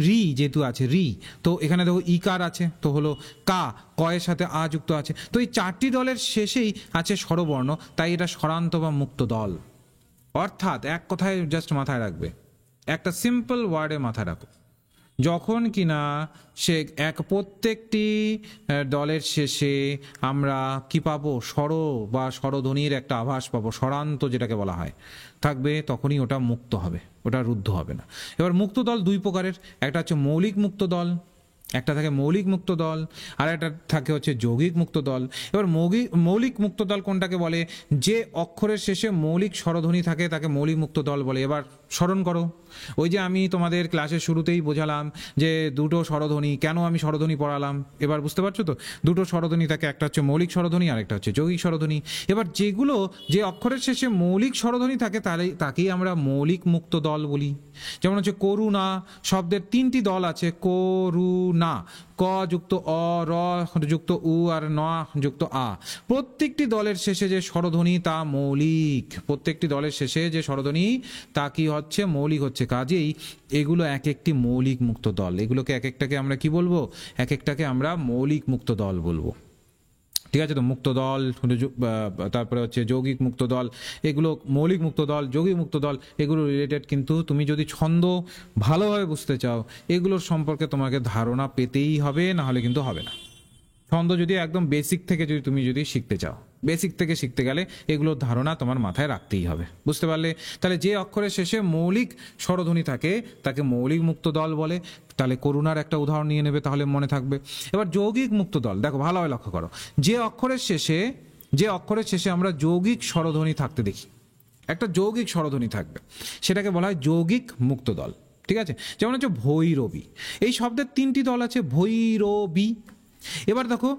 রি যেহেতু আছে রি, তো এখানে দেখো ইকার আছে তো হলো কা, কয়ের সাথে আ যুক্ত আছে। তো এই 4টি দলের শেষেই আছে স্বরবর্ণ, তাই এটা স্বরান্ত বা মুক্ত দল। অর্থাৎ এক কথায় জাস্ট মাথায় রাখবে, একটা সিম্পল ওয়ার্ডে মাথায় রাখো, যখন কিনা সে প্রত্যেকটি দলের শেষে আমরা কি পাবো, স্বর বা স্বরধ্বনির একটা আভাস পাবো, স্বরান্ত যেটাকে বলা হয় থাকবে, তখনই ওটা মুক্ত হবে, ওটা রুদ্ধ হবে না। এবার মুক্ত দল 2 প্রকারের, একটা হচ্ছে মৌলিক মুক্ত দল, একটা থাকে মৌলিক মুক্ত দল, আর একটা থাকে হচ্ছে যৌগিক মুক্ত দল। এবার মৌলিক মুক্ত দল কোনটাকে বলে, যে অক্ষরের শেষে মৌলিক স্বরধ্বনি থাকে তাকে মৌলিক মুক্ত দল বলে। এবার স্মরণ করো, ওই যে আমি তোমাদের ক্লাসের শুরুতেই বোঝালাম যে 2টো স্বরধ্বনি, কেন আমি স্বরধ্বনি পড়ালাম, এবার বুঝতে পারছো তো? 2টো স্বরধ্বনি থাকে, একটা হচ্ছে মৌলিক স্বরধ্বনি আর একটা হচ্ছে যৌগিক স্বরধ্বনি। এবার যেগুলো, যে অক্ষরের শেষে মৌলিক স্বরধ্বনি থাকে তাকেই আমরা মৌলিক মুক্ত দল বলি। যেমন হচ্ছে করুণা শব্দের 3টি দল আছে, করুণা, ক যুক্ত অ, র যুক্ত উ আর ন যুক্ত আ। প্রত্যেকটি দলের শেষে যে স্বরধ্বনি তা মৌলিক, প্রত্যেকটি দলের শেষে যে স্বরধ্বনি তা কি হচ্ছে, মৌলিক হচ্ছে। কাজেই এগুলো এক একটি মৌলিক মুক্ত দল, এগুলোকে এক একটাকে আমরা কি বলবো, এক একটাকে আমরা মৌলিক মুক্ত দল বলবো। ঠিক আছে, তো মুক্ত দল, তারপরে হচ্ছে যৌগিক মুক্ত দল, এগুলো মৌলিক মুক্ত দল, যৌগিক মুক্ত দল, এগুলো রিলেটেড। কিন্তু তুমি যদি ছন্দ ভালোভাবে বুঝতে চাও, এগুলোর সম্পর্কে তোমাকে ধারণা পেতেই হবে, না হলে কিন্তু হবে না। ছন্দ যদি একদম বেসিক থেকে তুমি যদি শিখতে চাও, বেসিক থেকে শিখতে গেলে এগুলোর ধারণা তোমার মাথায় রাখতেই হবে, বুঝতে পারলে? তাহলে যে অক্ষরের শেষে মৌলিক স্বরধ্বনি থাকে তাকে মৌলিক মুক্ত দল বলে। তাহলে করুণার একটা উদাহরণ নিয়ে নেবে, তাহলে মনে থাকবে। এবার যৌগিক মুক্ত দল, দেখো ভালোভাবে লক্ষ্য করো, যে অক্ষরের শেষে আমরা যৌগিক স্বরধ্বনি থাকতে দেখি, একটা যৌগিক স্বরধ্বনি থাকবে, সেটাকে বলা হয় যৌগিক মুক্ত দল। ঠিক আছে, যেমন হচ্ছে ভৈরবী, এই শব্দের 3টি দল আছে, ভৈরবী। এবার দেখো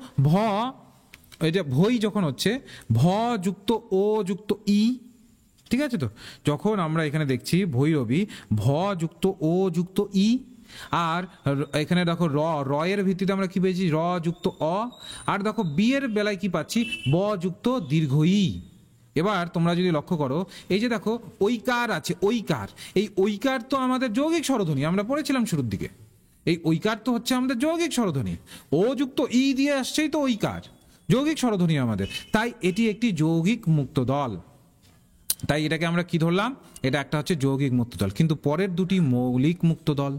এই যে ভৈ যখন হচ্ছে ভ যুক্ত ও যুক্ত ই, ঠিক আছে, তো যখন আমরা এখানে দেখছি ভৈরবী ভ যুক্ত ও যুক্ত ই, আর এখানে দেখো র এর ভিত্তিতে আমরা কি পেয়েছি, র যুক্ত অ, আর দেখো বি এর বেলায় কি পাচ্ছি, ব যুক্ত দীর্ঘ ই। এবার তোমরা যদি লক্ষ্য করো, এই যে দেখো ঐকার আছে, ঐকার, এই ঐকার তো আমাদের যৌগিক স্বরধ্বনি, আমরা পড়েছিলাম শুরুর দিকে, এই ঐকার তো হচ্ছে আমাদের যৌগিক স্বরধ্বনি, ও যুক্ত ই দিয়ে আসছেই তো ঐকার, যৌগিক স্বরধ্বনি আমাদের, তাই এটি একটি যৌগিক মুক্ত দল। তাই এটাকে আমরা কি ধরলাম, এটা একটা হচ্ছে যৌগিক মুক্ত দল। কিন্তু পরের 2টি মৌলিক মুক্ত দল,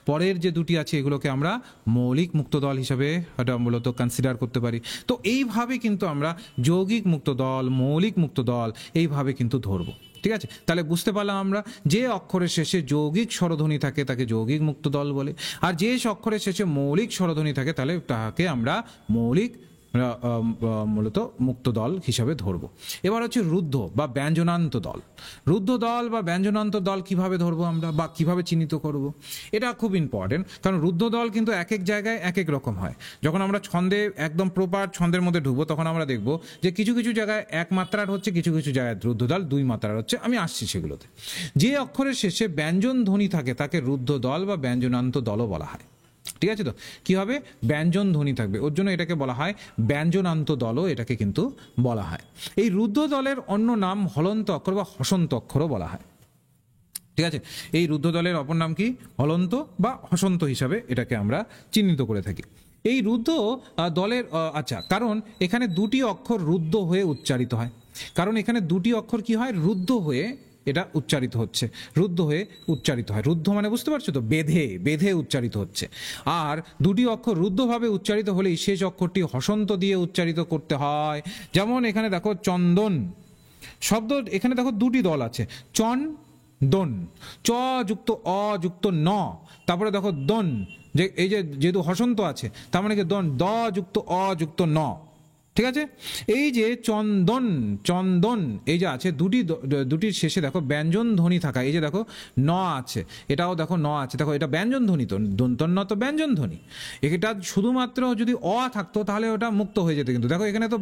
পরের যে 2টি আছে এগুলোকে আমরা মৌলিক মুক্ত দল হিসাবে এটা মূলত কনসিডার করতে পারি। তো এইভাবে কিন্তু আমরা যৌগিক মুক্ত দল, মৌলিক মুক্ত দল এইভাবে কিন্তু ধরবো। ঠিক আছে, তাহলে বুঝতে পারলাম আমরা, যে অক্ষরের শেষে যৌগিক স্বরধ্বনি থাকে তাকে যৌগিক মুক্ত দল বলে, আর যে অক্ষরের শেষে মৌলিক স্বরধ্বনি থাকে তাহলে তাকে আমরা মৌলিক মূলত মুক্ত দল হিসাবে ধরবো। এবার হচ্ছে রুদ্ধ বা ব্যঞ্জনান্ত দল। রুদ্ধ দল বা ব্যঞ্জনান্ত দল কিভাবে ধরবো আমরা, বা কিভাবে চিহ্নিত করব, এটা খুব ইম্পর্টেন্ট। কারণ রুদ্ধ দল কিন্তু এক এক জায়গায় এক এক রকম হয়। যখন আমরা ছন্দে একদম প্রপার ছন্দের মধ্যে ঢুকবো, তখন আমরা দেখবো যে কিছু কিছু জায়গায় 1 মাত্রার হচ্ছে, কিছু কিছু জায়গায় রুদ্ধ দল 2 মাত্রার হচ্ছে। আমি আসছি সেগুলোতে। যে অক্ষরের শেষে ব্যঞ্জন ধ্বনি থাকে তাকে রুদ্ধ দল বা ব্যঞ্জনান্ত দলও বলা হয়। ঠিক আছে, তো কি হবে, ব্যঞ্জন ধ্বনি থাকবে, ওর জন্য এটাকে বলা হয় ব্যঞ্জনান্ত দলও এটাকে কিন্তু বলা হয়। এই রুদ্ধ দলের অন্য নাম হলন্ত অক্ষর বা হসন্ত অক্ষরও বলা হয়। ঠিক আছে, এই রুদ্ধ দলের অপর নাম কি, হলন্ত বা হসন্ত হিসাবে এটাকে আমরা চিহ্নিত করে থাকি। এই রুদ্ধ দলের আচ্ছা, কারণ এখানে 2টি অক্ষর রুদ্ধ হয়ে উচ্চারিত হয়, কারণ এখানে 2টি অক্ষর কি হয়, রুদ্ধ হয়ে এটা উচ্চারিত হচ্ছে, রুদ্ধ হয়ে উচ্চারিত হয়। রুদ্ধ মানে বুঝতে পারছো তো, বেঁধে বেঁধে উচ্চারিত হচ্ছে। আর 2টি অক্ষর রুদ্ধভাবে উচ্চারিত হলেই শেষ অক্ষরটি হসন্ত দিয়ে উচ্চারিত করতে হয়। যেমন এখানে দেখো চন্দন শব্দ, এখানে দেখো 2টি দল আছে, চন দন, চ যুক্ত অ যুক্ত ন, তারপরে দেখো দন, যে এই যে যেহেতু হসন্ত আছে তার মানে কি দন, দ যুক্ত অ যুক্ত ন। ঠিক আছে। এই যে চন্দন, চন্দন এই যে আছে দুটির শেষে দেখো ব্যঞ্জন ধ্বনি থাকা, এই যে দেখো ন আছে, এটাও দেখো ন আছে, দেখো এটা ব্যঞ্জন ধ্বনি, তো দন্তন্য তো ব্যঞ্জন ধ্বনি। এটা শুধুমাত্র যদি অ থাকতো তাহলে ওটা মুক্ত হয়ে যেত, কিন্তু দেখো এখানে তো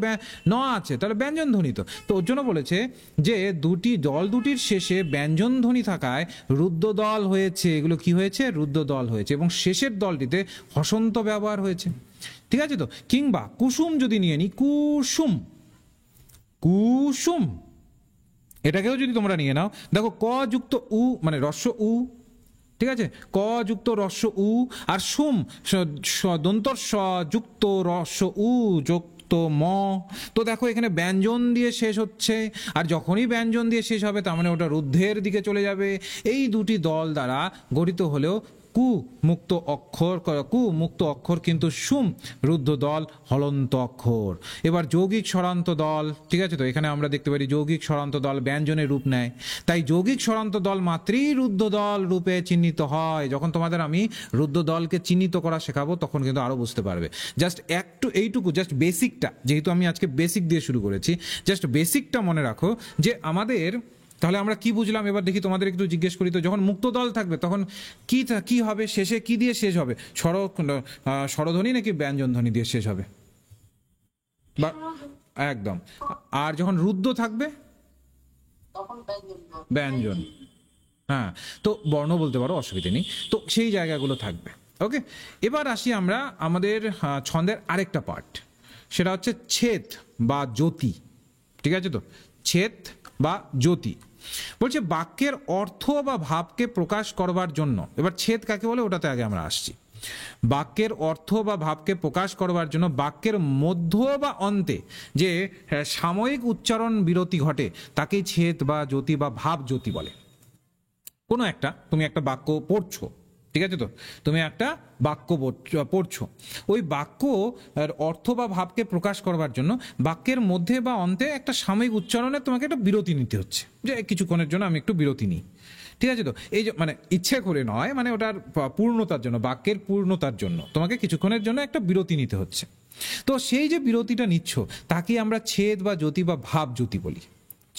ন আছে, তাহলে ব্যঞ্জন ধ্বনি। তো ওর জন্য বলেছে যে দুটির শেষে ব্যঞ্জন ধ্বনি থাকায় রুদ্র দল হয়েছে। এগুলো কি হয়েছে? রুদ্র দল হয়েছে, এবং শেষের দলটিতে হসন্ত ব্যবহার হয়েছে। ঠিক আছে তো। কিংবা কুসুম যদি নিয়ে নি, কুসুম, কুসুম এটাকেও যদি তোমরা নিয়ে নাও, দেখো ক যুক্ত উ মানে রস্য উ, ঠিক আছে, ক যুক্ত রস্য উ, আর সুম দন্তর স যুক্ত রস্য উ যুক্ত ম। তো দেখো এখানে ব্যঞ্জন দিয়ে শেষ হচ্ছে, আর যখনই ব্যঞ্জন দিয়ে শেষ হবে তার মানে ওটা রুদ্ধের দিকে চলে যাবে। এই দুটি দল দ্বারা গঠিত হলেও কু মুক্ত অক্ষর কিন্তু সুম রুদ্ধ দল হলন্ত অক্ষর। এবার যৌগিক স্বরান্ত দল, ঠিক আছে তো, এখানে আমরা দেখতে পারি যৌগিক স্বরান্ত দল ব্যঞ্জনের রূপ নেয়, তাই যৌগিক স্বরান্ত দল মাত্রই রুদ্ধ দল রূপে চিহ্নিত হয়। যখন তোমাদের আমি রুদ্ধ দলকে চিহ্নিত করা শেখাবো তখন কিন্তু আরো বুঝতে পারবে। জাস্ট এইটুকু জাস্ট বেসিকটা, যেহেতু আমি আজকে বেসিক দিয়ে শুরু করেছি, জাস্ট বেসিকটা মনে রাখো যে আমাদের, তাহলে আমরা কি বুঝলাম এবার দেখি তোমাদের একটু জিজ্ঞেস করি তো। যখন মুক্ত দল থাকবে তখন কি হবে? শেষে কি দিয়ে শেষ হবে? স্বরধ্বনি নাকি ব্যঞ্জন ধ্বনি দিয়ে শেষ হবে? বা একদম। আর যখন রুদ্ধ থাকবে ব্যঞ্জন, হ্যাঁ, তো বর্ণ বলতে পারো, অসুবিধা নেই। তো সেই জায়গাগুলো থাকবে। ওকে, এবার আসি আমরা আমাদের ছন্দের আরেকটা পার্ট, সেটা হচ্ছে ছেদ বা জ্যোতি। ঠিক আছে তো, ছেদ বা জ্যোতি বলছে বাক্যের অর্থ বা ভাবকে প্রকাশ করবার জন্য। এবার ছেদ কাকে বলে ওটাতে আগে আমরা আসছি। বাক্যের অর্থ বা ভাবকে প্রকাশ করবার জন্য বাক্যের মধ্য বা অন্তে যে সাময়িক উচ্চারণ বিরতি ঘটে তাকেই ছেদ বা জ্যোতি বা ভাব জ্যোতি বলে। কোনো একটা তুমি একটা বাক্য পড়ছো, ঠিক আছে তো, তুমি একটা বাক্য পড়ছো, ওই বাক্য অর্থ বা ভাবকে প্রকাশ করবার জন্য বাক্যের মধ্যে বা অন্তে একটা সাময়িক উচ্চারণে তোমাকে একটা বিরতি নিতে হচ্ছে, যে কিছুক্ষণের জন্য আমি একটু বিরতি নিই। ঠিক আছে তো, এই যে মানে ইচ্ছে করে নয়, মানে ওটার পূর্ণতার জন্য, বাক্যের পূর্ণতার জন্য তোমাকে কিছুক্ষণের জন্য একটা বিরতি নিতে হচ্ছে। তো সেই যে বিরতিটা নিচ্ছ তাকে আমরা ছেদ বা জ্যোতি বা ভাব জ্যোতি বলি।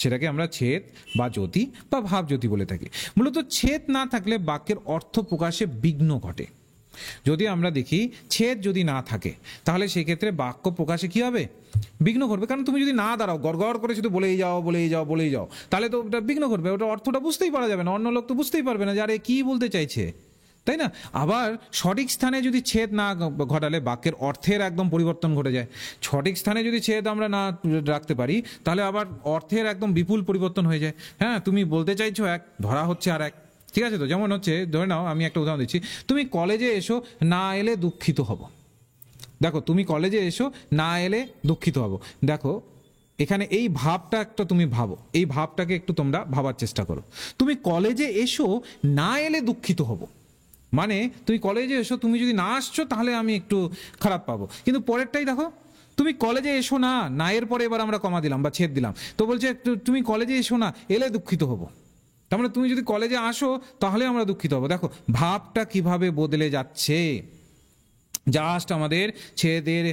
সেটাকে আমরা ছেদ বা জ্যোতি বা ভাব জ্যোতি বলে থাকি। মূলত ছেদ না থাকলে বাক্যের অর্থ প্রকাশে বিঘ্ন ঘটে। যদি আমরা দেখি ছেদ যদি না থাকে তাহলে সেই ক্ষেত্রে বাক্য প্রকাশে কি হবে? বিঘ্ন ঘটবে। কারণ তুমি যদি না দাঁড়াও, গড়গড় করে শুধু বলেই যাও, তাহলে তো ওটা বিঘ্ন ঘটবে, ওটা অর্থটা বুঝতেই পারা যাবে না, অন্য লোক তো বুঝতেই পারবে না যে আরে কি বলতে চাইছে, তাই না? আবার সঠিক স্থানে যদি ছেদ না ঘটালে বাক্যের অর্থের একদম পরিবর্তন ঘটে যায়। সঠিক স্থানে যদি ছেদ আমরা না রাখতে পারি তাহলে আবার অর্থের একদম বিপুল পরিবর্তন হয়ে যায়। হ্যাঁ, তুমি বলতে চাইছো এক, ধরা হচ্ছে আর এক। ঠিক আছে তো, যেমন হচ্ছে ধরে নাও, আমি একটা উদাহরণ দিচ্ছি, তুমি কলেজে এসো, না এলে দুঃখিত হব। দেখো, তুমি কলেজে এসো, না এলে দুঃখিত হব। দেখো এখানে এই ভাবটা একটা তুমি ভাবো, এই ভাবটাকে একটু তোমরা ভাবার চেষ্টা করো। তুমি কলেজে এসো, না এলে দুঃখিত হব, মানে তুমি কলেজে এসো, তুমি যদি না আসছো তাহলে আমি একটু খারাপ পাবো। কিন্তু পরেরটাই দেখো, তুমি কলেজে এসো না, না এর পরে এবার আমরা কমা দিলাম বা ছেদ দিলাম, তো বলছে তুমি কলেজে এসো না, এলে দুঃখিত হব। তার মানে তুমি যদি কলেজে আসো তাহলে আমরা দুঃখিত হব। দেখো ভাবটা কিভাবে বদলে যাচ্ছে, জাস্ট আমাদের ছেদের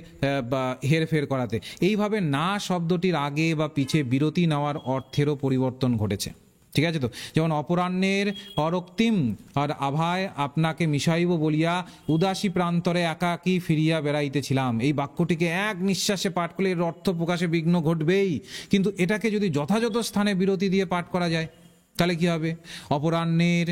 বা হেরফের করাতে। এইভাবে না শব্দটির আগে বা পিছে বিরতি নেওয়ার অর্থেরও পরিবর্তন ঘটেছে। ঠিক আছে তো, যেমন অপরাহ্নের অরক্তিম আর আভায় আপনাকে মিশাইব বলিয়া উদাসী প্রান্তরে একাকী ফিরিয়া বেড়াইতেছিলাম। এই বাক্যটিকে এক নিঃশ্বাসে পাঠ করলে এর অর্থ প্রকাশে বিঘ্ন ঘটবেই, কিন্তু এটাকে যদি যথাযথ স্থানে বিরতি দিয়ে পাঠ করা যায় তাহলে কি হবে? অপরাহ্নের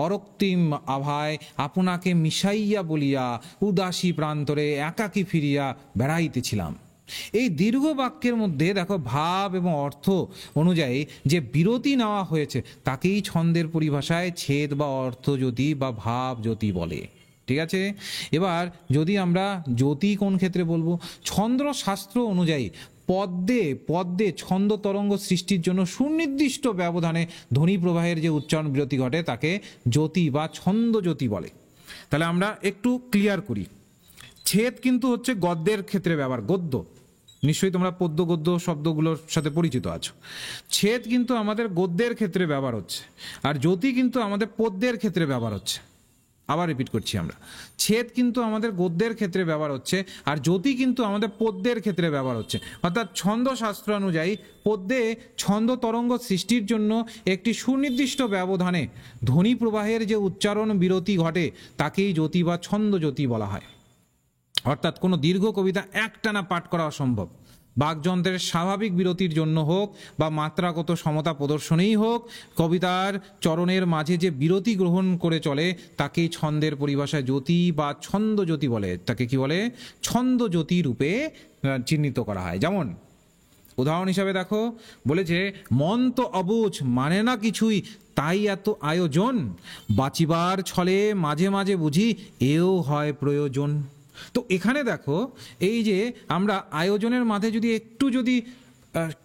অরক্তিম আভায় আপনাকে মিশাইয়া বলিয়া উদাসী প্রান্তরে একাকী ফিরিয়া বেড়াইতেছিলাম। এই দীর্ঘ বাক্যের মধ্যে দেখো ভাব এবং অর্থ অনুযায়ী যে বিরতি নেওয়া হয়েছে তাকেই ছন্দের পরিভাষায় ছেদ বা অর্থ জ্যোতি বা ভাব জ্যোতি বলে। ঠিক আছে, এবার যদি আমরা জ্যোতি কোন ক্ষেত্রে বলবো, ছন্দ্রশাস্ত্র অনুযায়ী পদ্মে ছন্দ তরঙ্গ সৃষ্টির জন্য সুনির্দিষ্ট ব্যবধানে ধ্বনি প্রবাহের যে উচ্চারণ বিরতি ঘটে তাকে জ্যোতি বা ছন্দ জ্যোতি বলে। তাহলে আমরা একটু ক্লিয়ার করি, ছেদ কিন্তু হচ্ছে গদ্যের ক্ষেত্রে ব্যবহার, গদ্য, নিশ্চয়ই তোমরা পদ্য গদ্য শব্দগুলোর সাথে পরিচিত আছো। ছেদ কিন্তু আমাদের গদ্যের ক্ষেত্রে ব্যবহার হচ্ছে, আর জ্যোতি কিন্তু আমাদের পদ্যের ক্ষেত্রে ব্যবহার হচ্ছে। আবার রিপিট করছি আমরা, ছেদ কিন্তু আমাদের গদ্যের ক্ষেত্রে ব্যবহার হচ্ছে, আর জ্যোতি কিন্তু আমাদের পদ্যের ক্ষেত্রে ব্যবহার হচ্ছে। অর্থাৎ ছন্দশাস্ত্র অনুযায়ী পদ্যে ছন্দ তরঙ্গ সৃষ্টির জন্য একটি সুনির্দিষ্ট ব্যবধানে ধ্বনি প্রবাহের যে উচ্চারণ বিরতি ঘটে তাকেই জ্যোতি বা ছন্দ জ্যোতি বলা হয়। অর্থাৎ কোনো দীর্ঘ কবিতা একটানা পাঠ করা অসম্ভব। বাকযন্ত্রের স্বাভাবিক বিরতির জন্য হোক বা মাত্রাগত সমতা প্রদর্শনেই হোক, কবিতার চরণের মাঝে যে বিরতি গ্রহণ করে চলে তাকেই ছন্দের পরিভাষায় জ্যোতি বা ছন্দ জ্যোতি বলে। তাকে কি বলে? ছন্দ জ্যোতি রূপে চিহ্নিত করা হয়। যেমন উদাহরণ হিসাবে দেখো, বলেছে মন তো অবুঝ মানে না কিছুই, তাই এত আয়োজন, বাঁচিবার ছলে মাঝে মাঝে বুঝি এও হয় প্রয়োজন। তো এখানে দেখো, এই যে আমরা আয়োজনের মাঝে যদি একটু যদি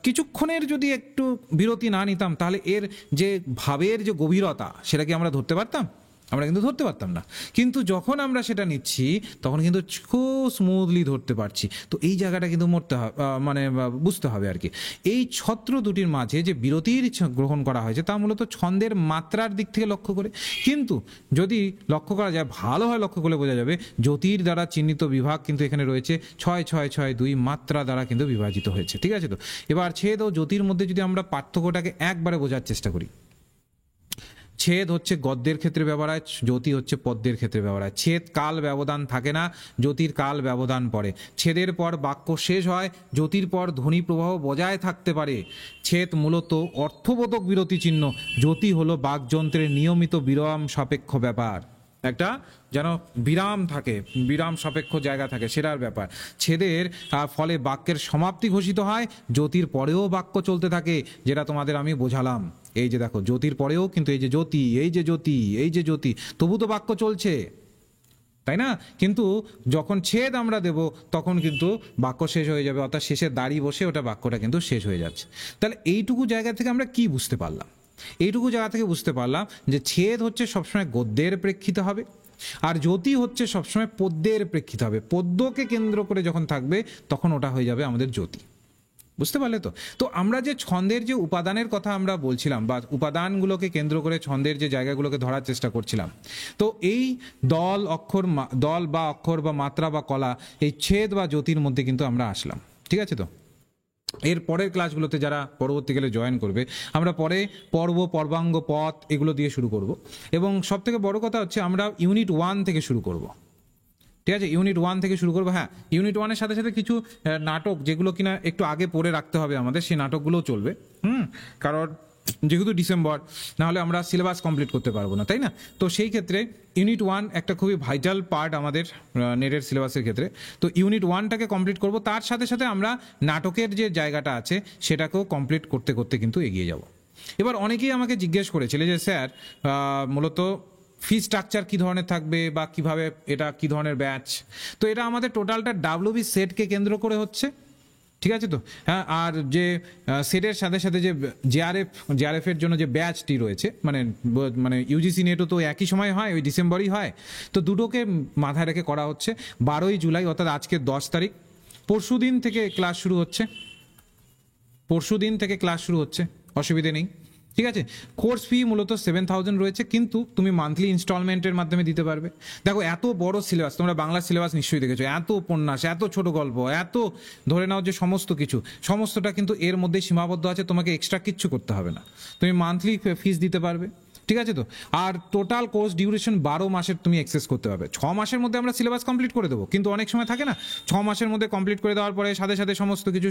কিছুক্ষণের যদি একটু বিরতি না নিতাম, তাহলে এর যে ভাবের যে গভীরতা সেটা কি আমরা ধরতে পারতাম? আমরা কিন্তু ধরতে পারতাম না। কিন্তু যখন আমরা সেটা নিচ্ছি তখন কিন্তু খুব স্মুথলি ধরতে পারছি। তো এই জায়গাটা কিন্তু মানে বুঝতে হবে আর কি। এই ছত্র দুটির মাঝে যে বিরতির গ্রহণ করা হয়েছে তা মূলত ছন্দের মাত্রার দিক থেকে লক্ষ্য করে। কিন্তু যদি লক্ষ্য করা যায়, ভালোভাবে লক্ষ্য করলে বোঝা যাবে জ্যোতির দ্বারা চিহ্নিত বিভাগ কিন্তু এখানে রয়েছে 6-6-6-2 মাত্রা দ্বারা কিন্তু বিভাজিত হয়েছে। ঠিক আছে? তো এবার ছেদ ও জ্যোতির মধ্যে যদি আমরা পার্থক্যটাকে একবারে বোঝার চেষ্টা করি, ছেদ হচ্ছে গদ্যের ক্ষেত্রে ব্যবহার হয়, জ্যোতি হচ্ছে পদ্যের ক্ষেত্রে ব্যবহার হয়। ছেদ কাল ব্যবধান থাকে না, জ্যোতির কাল ব্যবধান পড়ে। ছেদের পর বাক্য শেষ হয়, জ্যোতির পর ধ্বনি প্রবাহ বজায় থাকতে পারে। ছেদ মূলত অর্থবোধক বিরতি চিহ্ন, জ্যোতি হলো বাকযন্ত্রের নিয়মিত বিরাম সাপেক্ষ ব্যাপার। একটা যেন বিরাম থাকে, বিরাম সাপেক্ষ জায়গা থাকে, সেটার ব্যাপার। ছেদের ফলে বাক্যের সমাপ্তি ঘোষিত হয়, জ্যোতির পরেও বাক্য চলতে থাকে, যেটা তোমাদের আমি বোঝালাম। এই যে দেখো, জ্যোতির পরেও কিন্তু এই যে জ্যোতি, এই যে জ্যোতি, এই যে জ্যোতি, তবু তো বাক্য চলছে, তাই না? কিন্তু যখন ছেদ আমরা দেব তখন কিন্তু বাক্য শেষ হয়ে যাবে, অর্থাৎ শেষে দাঁড়িয়ে বসে ওটা বাক্যটা কিন্তু শেষ হয়ে যাচ্ছে। তাহলে এইটুকু জায়গা থেকে আমরা কি বুঝতে পারলাম? এইটুকু জায়গা থেকে বুঝতে পারলাম যে ছেদ হচ্ছে সবসময় গদ্যের প্রেক্ষিতে হবে, আর জ্যোতি হচ্ছে সবসময় পদ্যের প্রেক্ষিতে হবে। পদ্যকে কেন্দ্র করে যখন থাকবে তখন ওটা হয়ে যাবে আমাদের জ্যোতি। বুঝতে পারলে তো? তো আমরা যে ছন্দের যে উপাদানের কথা আমরা বলছিলাম, বা উপাদানগুলোকে কেন্দ্র করে ছন্দের যে জায়গাগুলোকে ধরার চেষ্টা করছিলাম, তো এই দল বা অক্ষর বা মাত্রা বা কলা, এই ছেদ বা জ্যোতির মধ্যে কিন্তু আমরা আসলাম। ঠিক আছে? তো এর পরের ক্লাসগুলোতে যারা পরবর্তীকালে জয়েন করবে, আমরা পরে পর্ব, পর্বাঙ্গ, পথ এগুলো দিয়ে শুরু করব। এবং সব থেকে বড় কথা হচ্ছে আমরা ইউনিট 1 থেকে শুরু করব। ঠিক আছে? ইউনিট 1 থেকে শুরু করবো। হ্যাঁ, ইউনিট 1-এর সাথে সাথে কিছু নাটক যেগুলো কিনা একটু আগে পড়ে রাখতে হবে আমাদের, সেই নাটকগুলোও চলবে। কারণ যেহেতু ডিসেম্বর, নাহলে আমরা সিলেবাস কমপ্লিট করতে পারবো না, তাই না? তো সেই ক্ষেত্রে ইউনিট 1 একটা খুবই ভাইটাল পার্ট আমাদের নেটের সিলেবাসের ক্ষেত্রে। তো ইউনিট 1টাকে কমপ্লিট করব, তার সাথে সাথে আমরা নাটকের যে জায়গাটা আছে সেটাকেও কমপ্লিট করতে করতে কিন্তু এগিয়ে যাব। এবার অনেকেই আমাকে জিজ্ঞেস করেছিল যে স্যার, মূলত ফি স্ট্রাকচার কী ধরনের থাকবে, বা কিভাবে এটা কী ধরনের ব্যাচ। তো এটা আমাদের টোটালটা ডাব্লিউবি সেটকে কেন্দ্র করে হচ্ছে। ঠিক আছে? তো হ্যাঁ, আর যে সেটের সাথে সাথে যে জেআরএফের জন্য যে ব্যাচটি রয়েছে, মানে ইউজিসি নেটও তো একই সময় হয়, ওই ডিসেম্বরই হয়। তো দুটোকে মাথায় রেখে করা হচ্ছে। 12ই জুলাই অর্থাৎ আজকে 10 তারিখ, পরশু দিন থেকে ক্লাস শুরু হচ্ছে, অসুবিধে নেই। ঠিক আছে? কোর্স ফি মূলত 7,000 রয়েছে, কিন্তু তুমি মান্থলি ইনস্টলমেন্টের মাধ্যমে দিতে পারবে। দেখো, এত বড় সিলেবাস, তোমরা বাংলা সিলেবাস নিশ্চয়ই দেখেছো, এত উপন্যাস, এত ছোট গল্প, এত ধরে নাও যে সমস্তটা কিন্তু এর মধ্যে সীমাবদ্ধ আছে। তোমাকে এক্সট্রা কিচ্ছু করতে হবে না, তুমি মান্থলি ফিস দিতে পারবে। ঠিক আছে? তো আর টোটাল কোর্স ডিউরেশন 12 মাসের তুমি এক্সেস করতে পারবে। 6 মাসের মধ্যে আমরা সিলেবাস কমপ্লিট করে দেবো, কিন্তু অনেক সময় থাকে না 6 মাসের মধ্যে কমপ্লিট করে দেওয়ার পরে সাথে সাথে সমস্ত কিছু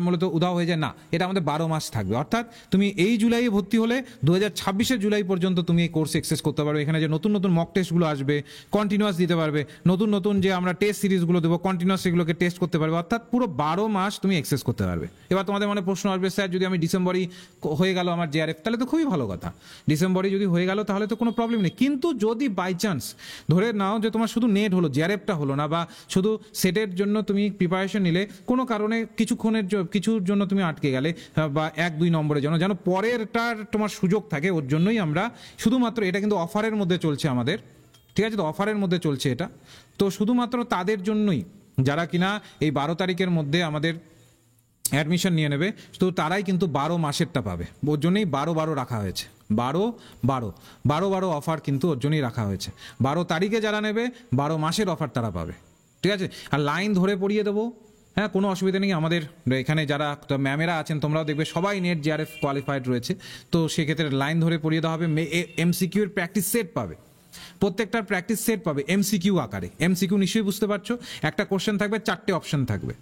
মূলত উধাও হয়ে যায়। না, এটা আমাদের 12 মাস থাকবে। অর্থাৎ তুমি এই জুলাইয়ে ভর্তি হলে 2026 জুলাই পর্যন্ত তুমি এই কোর্স এক্সেস করতে পারবে। এখানে যে নতুন নতুন মক টেস্টগুলো আসবে, কন্টিনিউয়াস দিতে পারবে। নতুন নতুন যে আমরা টেস্ট সিরিজগুলো দেবো, কন্টিনিউয়াস সেগুলোকে টেস্ট করতে পারবে। অর্থাৎ পুরো 12 মাস তুমি এক্সেস করতে পারবে। এবার তোমাদের মনে প্রশ্ন আসবে, স্যার যদি আমি ডিসেম্বরই হয়ে গেল আমার জেআরএফ, তাহলে তো খুবই ভালো কথা। ডিসেম্বরে যদি হয়ে গেল তাহলে তো কোনো প্রবলেম নেই। কিন্তু যদি বাই চান্স ধরে নাও যে তোমার শুধু নেট হলো, জেআরএফটা হলো না, বা শুধু সেটের জন্য তুমি প্রিপারেশন নিলে, কোনো কারণে কিছুর জন্য তুমি আটকে গেলে, বা 1-2 নম্বরের জন্য, যেন পরেরটার তোমার সুযোগ থাকে, ওর জন্যই আমরা শুধুমাত্র, এটা কিন্তু অফারের মধ্যে চলছে আমাদের। ঠিক আছে? তো অফারের মধ্যে চলছে এটা, তো শুধুমাত্র তাদের জন্যই যারা কিনা এই 12 তারিখের মধ্যে আমাদের অ্যাডমিশন নিয়ে নেবে, তো তারাই কিন্তু 12 মাসেরটা পাবে। ওর জন্যই 12 রাখা হয়েছে, 12 অফার কিন্তু ওর জন্যই রাখা হয়েছে। 12 তারিখে যারা নেবে 12 মাসের অফার তারা পাবে, ঠিক আছে। আর লাইন ধরে পড়িয়ে দেবো, হ্যাঁ, কোনো অসুবিধা নেই। আমাদের এখানে যারা ম্যামেরা আছেন তোমরাও দেখবে সবাই নেট জিআরএফ কোয়ালিফাইড রয়েছে, তো সেক্ষেত্রে লাইন ধরে পড়িয়ে দেওয়া হবে। MCQ এর প্র্যাকটিস সেট পাবে, প্রত্যেকটার প্র্যাকটিস সেট পাবে MCQ আকারে। MCQ নিশ্চয়ই বুঝতে পারছো, একটা কোশ্চেন থাকবে, 4টে অপশন থাকবে,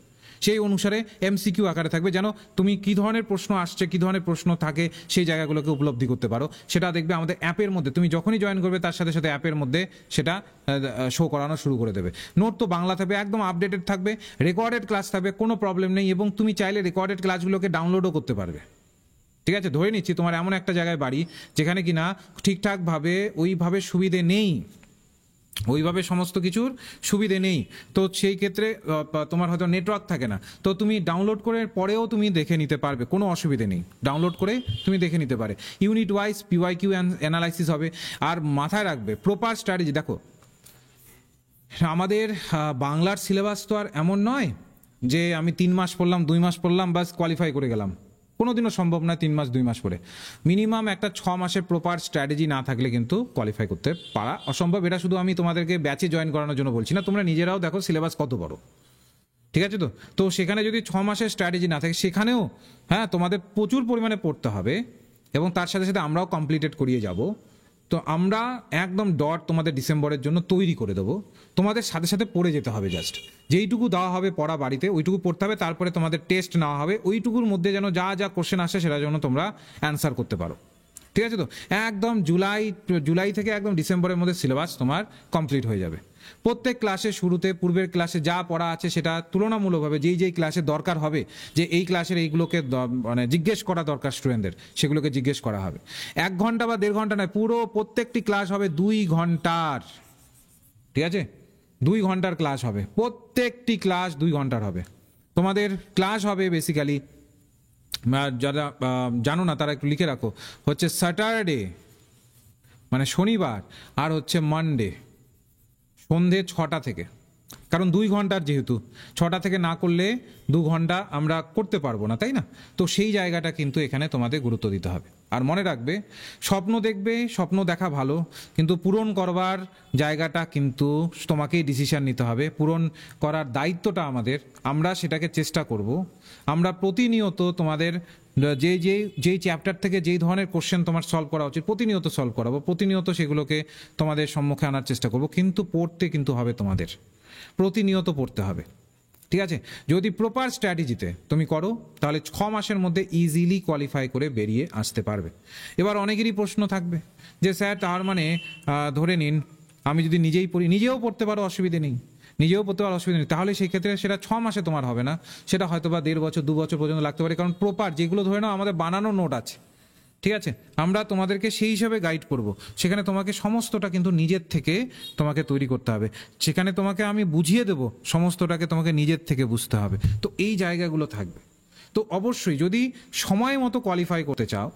সেই অনুসারে MCQ আকারে থাকবে, যেন তুমি কী ধরনের প্রশ্ন আসছে, কী ধরনের প্রশ্ন থাকে সেই জায়গাগুলোকে উপলব্ধি করতে পারো। সেটা দেখবে আমাদের অ্যাপের মধ্যে, তুমি যখনই জয়েন করবে তার সাথে সাথে অ্যাপের মধ্যে সেটা শো করানো শুরু করে দেবে। নোট তো বাংলা থাকবে, একদম আপডেটেড থাকবে, রেকর্ডেড ক্লাস থাকবে, কোনো প্রবলেম নেই, এবং তুমি চাইলে রেকর্ডেড ক্লাসগুলোকে ডাউনলোডও করতে পারবে, ঠিক আছে। ধরে নিচ্ছি তোমার এমন একটা জায়গায় বাড়ি যেখানে কিনা ঠিকঠাকভাবে ওইভাবে সুবিধে নেই, ওইভাবে সমস্ত কিছুর সুবিধে নেই, তো সেই ক্ষেত্রে তোমার হয়তো নেটওয়ার্ক থাকে না, তো তুমি ডাউনলোড করে পরেও তুমি দেখে নিতে পারবে, কোনো অসুবিধে নেই, ডাউনলোড করে তুমি দেখে নিতে পারে। ইউনিট ওয়াইজ PYQ অ্যানালাইসিস হবে। আর মাথায় রাখবে প্রপার স্ট্র্যাটেজি। দেখো আমাদের বাংলার সিলেবাস তো আর এমন নয় যে আমি 3 মাস পড়লাম, 2 মাস পড়লাম, বাস কোয়ালিফাই করে গেলাম, কোনোদিনও সম্ভব নয় 3 মাস 2 মাস পরে। মিনিমাম একটা 6 মাসের প্রপার স্ট্র্যাটেজি না থাকলে কিন্তু কোয়ালিফাই করতে পারা অসম্ভব। এটা শুধু আমি তোমাদেরকে ব্যাচে জয়েন করানোর জন্য বলছি না, তোমরা নিজেরাও দেখো সিলেবাস কত বড়, ঠিক আছে। তো সেখানে যদি 6 মাসের স্ট্র্যাটেজি না থাকে, সেখানেও হ্যাঁ তোমাদের প্রচুর পরিমাণে পড়তে হবে, এবং তার সাথে সাথে আমরাও কমপ্লিটেড করিয়ে যাব। তো আমরা একদম ডট তোমাদের ডিসেম্বরের জন্য তৈরি করে দেবো, তোমাদের সাথে সাথে পড়ে যেতে হবে। জাস্ট যেইটুকু দেওয়া হবে পড়া বাড়িতে ওইটুকু পড়তে হবে, তারপরে তোমাদের টেস্ট নেওয়া হবে, ওইটুকুর মধ্যে যেন যা যা কোশ্চেন আসে সেটা যেন তোমরা অ্যান্সার করতে পারো, ঠিক আছে। তো একদম জুলাই থেকে একদম ডিসেম্বরের মধ্যে সিলেবাস তোমার কমপ্লিট হয়ে যাবে। প্রত্যেক ক্লাসের শুরুতে পূর্বের ক্লাসে যা পড়া আছে সেটা তুলনামূলকভাবে যেই ক্লাসে দরকার হবে, যে এই ক্লাসের এইগুলোকে মানে জিজ্ঞেস করা দরকার স্টুডেন্টদের, সেগুলোকে জিজ্ঞেস করা হবে। 1 ঘন্টা বা 1.5 ঘন্টা নয়, পুরো প্রত্যেকটি ক্লাস হবে 2 ঘন্টার, ঠিক আছে। 2 ঘন্টার ক্লাস হবে, প্রত্যেকটি ক্লাস 2 ঘন্টার হবে। তোমাদের ক্লাস হবে বেসিক্যালি, যারা জানো না তারা একটু লিখে রাখো, হচ্ছে স্যাটারডে মানে শনিবার, আর হচ্ছে মানডে সন্ধে 6টা থেকে, কারণ 2 ঘন্টার, যেহেতু 6টা থেকে না করলে 2 ঘন্টা আমরা করতে পারবো না, তাই না। তো সেই জায়গাটা কিন্তু এখানে তোমাদের গুরুত্ব দিতে হবে। আর মনে রাখবে, স্বপ্ন দেখবে, স্বপ্ন দেখা ভালো, কিন্তু পূরণ করবার জায়গাটা কিন্তু তোমাকেই ডিসিশন নিতে হবে। পূরণ করার দায়িত্বটা আমাদের, আমরা সেটাকে চেষ্টা করব। আমরা প্রতিনিয়ত তোমাদের যেই চ্যাপ্টার থেকে যেই ধরনের কোশ্চেন তোমার সলভ করা উচিত প্রতিনিয়ত সলভ করাবো, প্রতিনিয়ত সেগুলোকে তোমাদের সম্মুখে আনার চেষ্টা করব। কিন্তু পড়তে কিন্তু হবে, তোমাদের প্রতিনিয়ত পড়তে হবে, ঠিক আছে। যদি প্রপার স্ট্র্যাটেজিতে তুমি করো তাহলে 6 মাসের মধ্যে ইজিলি কোয়ালিফাই করে বেরিয়ে আসতে পারবে। এবার অনেকেরই প্রশ্ন থাকবে যে স্যার তার মানে ধরে নিন আমি যদি নিজেই পড়ি, নিজেও পড়তে পারো, অসুবিধে নেই, নিজেও পড়তে পারো, অসুবিধা নেই, তাহলে সেই ক্ষেত্রে সেটা 6 মাসে তোমার হবে না, সেটা হয়তো বা 1.5 বছর 2 বছর পর্যন্ত লাগতে পারে। কারণ প্রপার যেগুলো ধরে নাও আমাদের বানানো নোট আছে, ঠিক আছে, আমরা তোমাদেরকে সেই হিসাবে গাইড করব। সেখানে তোমাকে সমস্তটা কিন্তু নিজের থেকে তোমাকে তৈরি করতে হবে, সেখানে তোমাকে আমি বুঝিয়ে দেব, সমস্তটাকে তোমাকে নিজের থেকে বুঝতে হবে। তো এই জায়গাগুলো থাকবে। তো অবশ্যই যদি সময় মতো কোয়ালিফাই করতে চাও,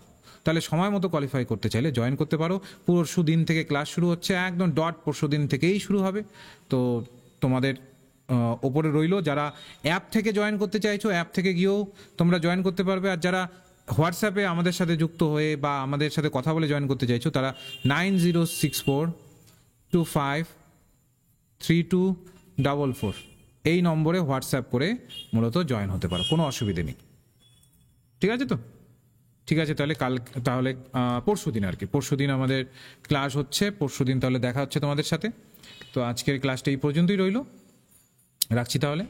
তাহলে সময় মতো কোয়ালিফাই করতে চাইলে জয়েন করতে পারো। পরশু দিন থেকে ক্লাস শুরু হচ্ছে, একদম ডট পরশু দিন থেকেই শুরু হবে। তো তোমাদের ওপরে রইলো, যারা অ্যাপ থেকে জয়েন করতে চাইছো অ্যাপ থেকে গিয়েও তোমরা জয়েন করতে পারবে। আর যারা হোয়াটসঅ্যাপে আমাদের সাথে যুক্ত হয়ে বা আমাদের সাথে কথা বলে জয়েন করতে চাইছো তারা 9064253244 এই নম্বরে হোয়াটসঅ্যাপ করে মূলত জয়েন হতে পারো, কোনো অসুবিধে নেই, ঠিক আছে। তো ঠিক আছে, তাহলে পরশু দিন আর কি, পরশু দিন আমাদের ক্লাস হচ্ছে, পরশু দিন তাহলে দেখা হচ্ছে তোমাদের সাথে। তো আজকের ক্লাসটা এই পর্যন্তই রইলো, রাখছি তাহলে।